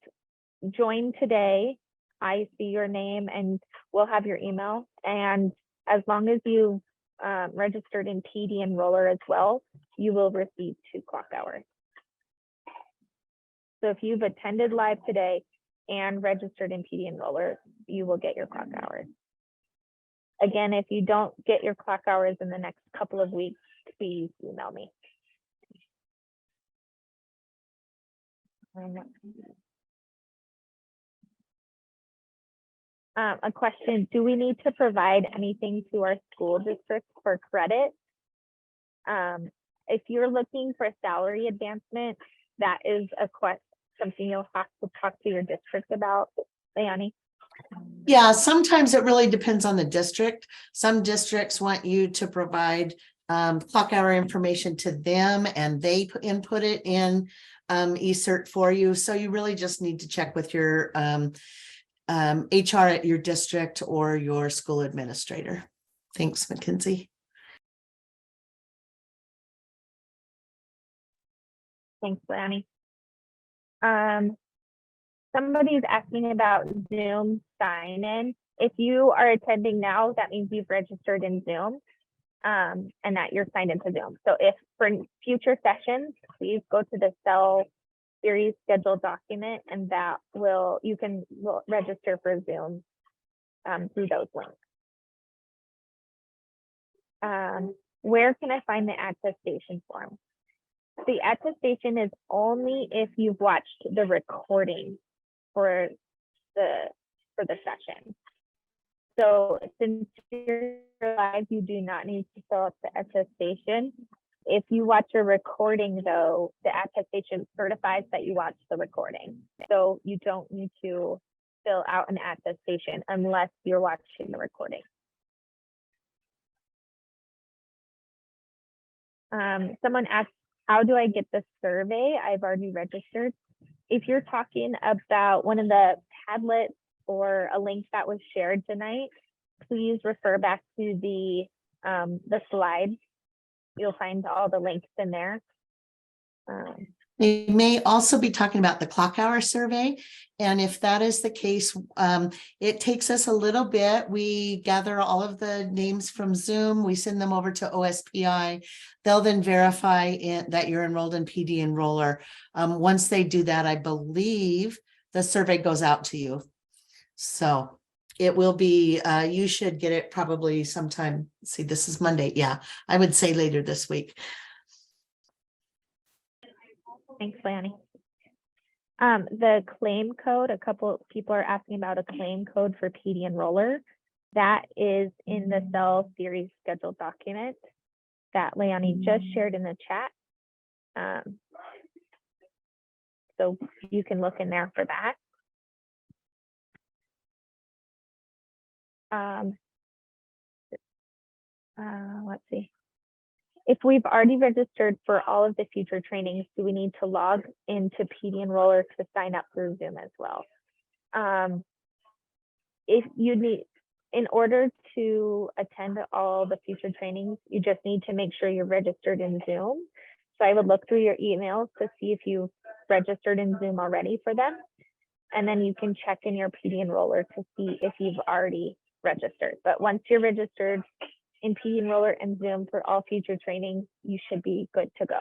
joined today, I see your name and we'll have your email. And as long as you registered in PD Enroller as well, you will receive 2 clock hours. So if you've attended live today and registered in PD Enroller, you will get your clock hours. Again, if you don't get your clock hours in the next couple of weeks, please email me. A question, do we need to provide anything to our school district for credit? If you're looking for salary advancement, that is something you'll have to talk to your district about, Leonie. Yeah, sometimes it really depends on the district. Some districts want you to provide clock hour information to them, and they input it in eCert for you. So you really just need to check with your HR at your district or your school administrator. Thanks, Mackenzie. Thanks, Leonie. Somebody's asking about Zoom sign-in. If you are attending now, that means you've registered in Zoom and that you're signed into Zoom. So if for future sessions, please go to the SELves series schedule document, and that you can register for Zoom through those links. Where can I find the attestation form? The attestation is only if you've watched the recording for the session. So since you're live, you do not need to fill out the attestation. If you watch a recording though, the attestation certifies that you watched the recording. So you don't need to fill out an attestation unless you're watching the recording. Someone asked, how do I get the survey? I've already registered. If you're talking about one of the Padlets or a link that was shared tonight, please refer back to the slides. You'll find all the links in there. They may also be talking about the clock hour survey. And if that is the case, it takes us a little bit. We gather all of the names from Zoom. We send them over to OSPI. They'll then verify that you're enrolled in PD Enroller. Once they do that, I believe the survey goes out to you. So it will be, you should get it probably sometime. See, this is Monday. Yeah, I would say later this week. Thanks, Leonie. The claim code, a couple people are asking about a claim code for PD Enroller. That is in the SELves series schedule document that Leonie just shared in the chat. So you can look in there for that. Let's see. If we've already registered for all of the future trainings, do we need to log into PD Enroller to sign up through Zoom as well? If you need, in order to attend all the future trainings, you just need to make sure you're registered in Zoom. So I would look through your emails to see if you've registered in Zoom already for them. And then you can check in your PD Enroller to see if you've already registered. But once you're registered in PD Enroller and Zoom for all future trainings, you should be good to go.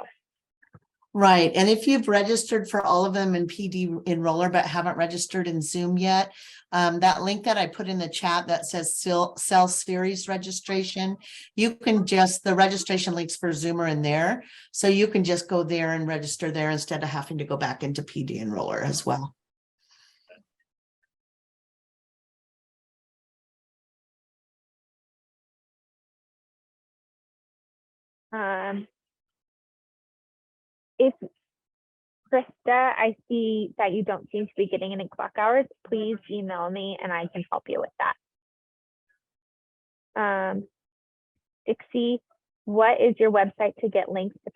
Right. And if you've registered for all of them in PD Enroller, but haven't registered in Zoom yet, that link that I put in the chat that says SELves series registration, you can just, the registration links for Zoom are in there. So you can just go there and register there instead of having to go back into PD Enroller as well. If Krista, I see that you don't seem to be getting any clock hours, please email me and I can help you with that. Dixie, what is your website to get links to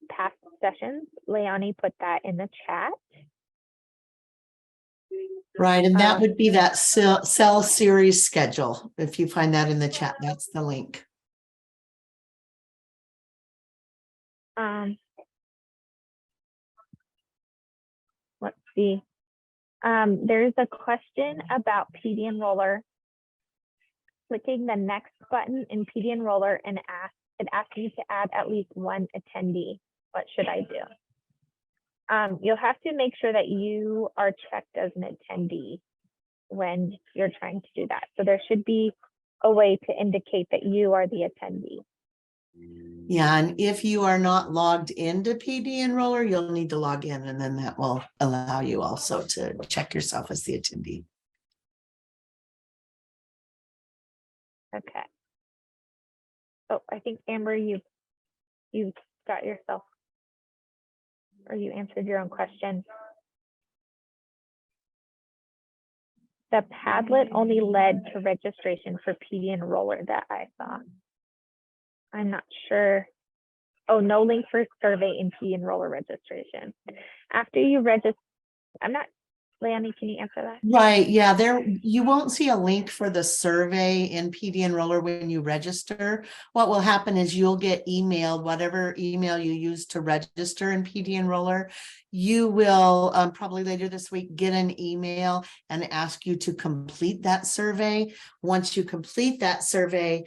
past sessions? Leonie put that in the chat. Right, and that would be that SELves series schedule. If you find that in the chat, that's the link. Let's see. There's a question about PD Enroller. Clicking the next button in PD Enroller and it asks you to add at least one attendee. What should I do? You'll have to make sure that you are checked as an attendee when you're trying to do that. So there should be a way to indicate that you are the attendee. Yeah, and if you are not logged into PD Enroller, you'll need to log in, and then that will allow you also to check yourself as the attendee. Okay. Oh, I think Amber, you've got yourself, or you answered your own question. The Padlet only led to registration for PD Enroller that I saw. I'm not sure. Oh, no link for survey in PD Enroller registration. After you register, I'm not, Leonie, can you answer that? Right, yeah, there you won't see a link for the survey in PD Enroller when you register. What will happen is you'll get emailed, whatever email you use to register in PD Enroller. You will probably later this week get an email and ask you to complete that survey. Once you complete that survey,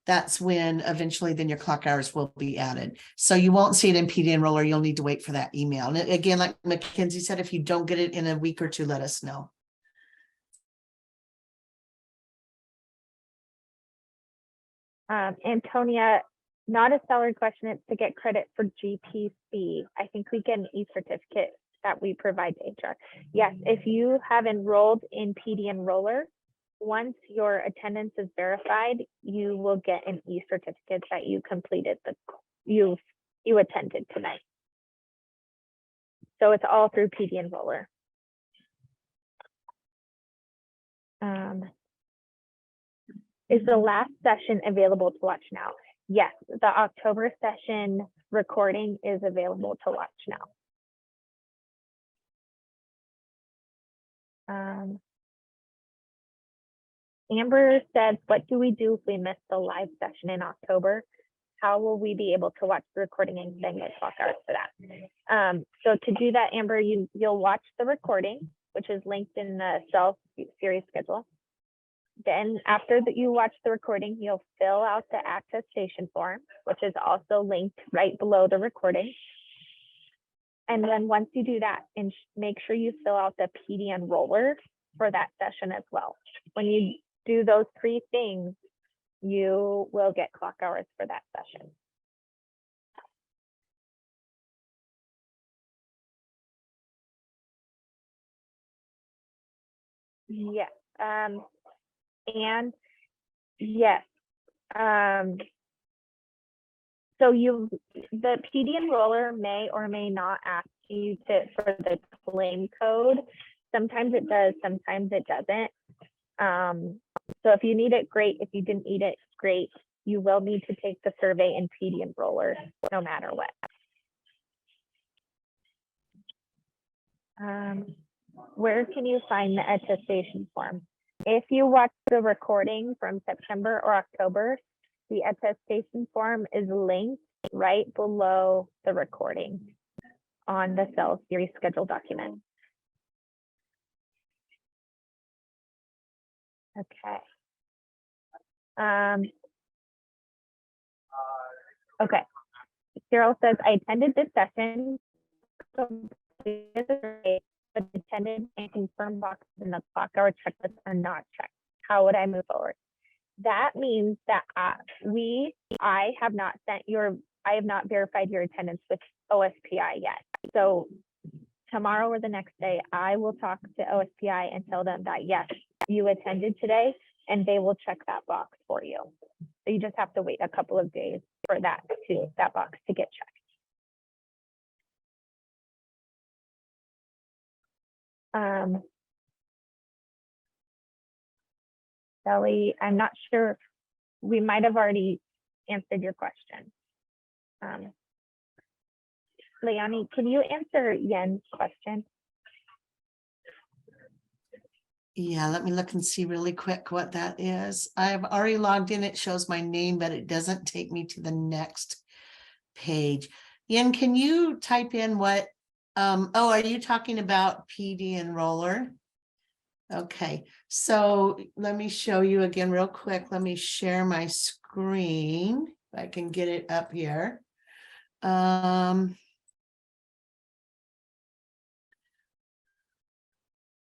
that's when eventually then your clock hours will be added. So you won't see it in PD Enroller. You'll need to wait for that email. And again, like Mackenzie said, if you don't get it in a week or two, let us know. Antonia, not a salary question, it's to get credit for GPC. I think we get an e-certificate that we provide to HR. Yes, if you have enrolled in PD Enroller, once your attendance is verified, you will get an e-certificate that you completed you attended tonight. So it's all through PD Enroller. Is the last session available to watch now? Yes, the October session recording is available to watch now. Amber said, what do we do if we miss the live session in October? How will we be able to watch the recording and then get clock hours for that? So to do that, Amber, you'll watch the recording, which is linked in the SELves series schedule. Then after that you watch the recording, you'll fill out the attestation form, which is also linked right below the recording. And then once you do that, and make sure you fill out the PD Enroller for that session as well. When you do those 3 things, you will get clock hours for that session. Yes. And yes. So the PD Enroller may or may not ask you for the claim code. Sometimes it does, sometimes it doesn't. So if you need it, great. If you didn't need it, great. You will need to take the survey in PD Enroller no matter what. Where can you find the attestation form? If you watch the recording from September or October, the attestation form is linked right below the recording on the SELves series schedule document. Okay. Okay. Cheryl says, I attended this session, but attended and confirmed boxes in the clock hour checklist are not checked. How would I move forward? That means that I have not verified your attendance with OSPI yet. So tomorrow or the next day, I will talk to OSPI and tell them that yes, you attended today, and they will check that box for you. So you just have to wait a couple of days for that box to get checked. Sally, I'm not sure. We might have already answered your question. Leonie, can you answer Yen's question? Yeah, let me look and see really quick what that is. I've already logged in. It shows my name, but it doesn't take me to the next page. Yen, can you type in what, oh, are you talking about PD Enroller? Okay, so let me show you again real quick. Let me share my screen, if I can get it up here.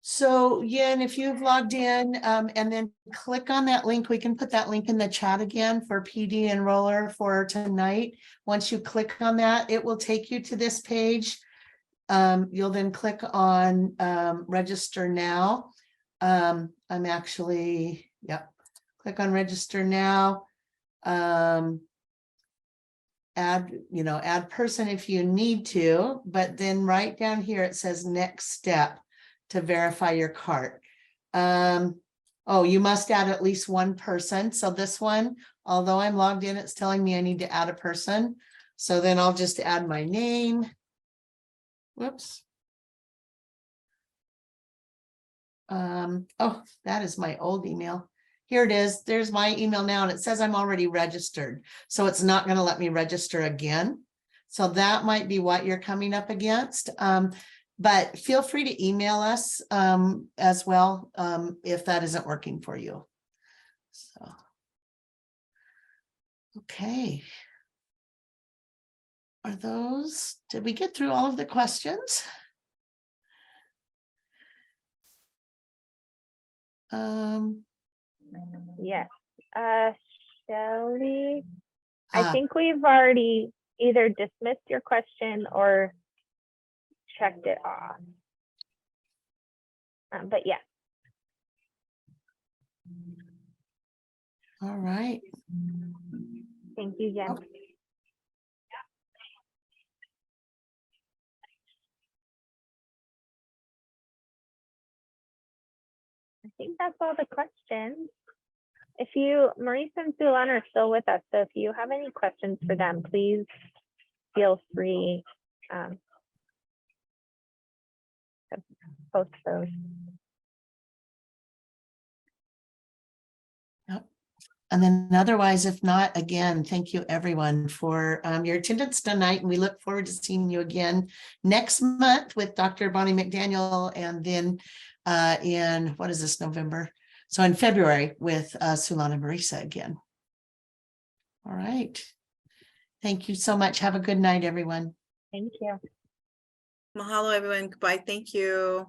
So Yen, if you've logged in and then click on that link, we can put that link in the chat again for PD Enroller for tonight. Once you click on that, it will take you to this page. You'll then click on register now. I'm actually, yep, click on register now. Add person if you need to, but then right down here it says next step to verify your cart. Oh, you must add at least one person. So this one, although I'm logged in, it's telling me I need to add a person. So then I'll just add my name. Whoops. Oh, that is my old email. Here it is. There's my email now, and it says I'm already registered. So it's not going to let me register again. So that might be what you're coming up against. But feel free to email us as well if that isn't working for you. So, okay. Did we get through all of the questions? Yes. Shelly, I Ah. think we've already either dismissed your question or checked it off. But yeah. All right. Thank you, Jen. I think that's all the questions. If you, Maurice and Sulan are still with us, so if you have any questions for them, please feel free to post those. Yep. And then otherwise, if not, again, thank you everyone for your attendance tonight. And we look forward to seeing you again next month with Dr. Bonnie McDaniel. And then in, what is this, November? So in February with Sulan and Marisa again. All right. Thank you so much. Have a good night, everyone. Thank you. Mahalo, everyone. Goodbye. Thank you.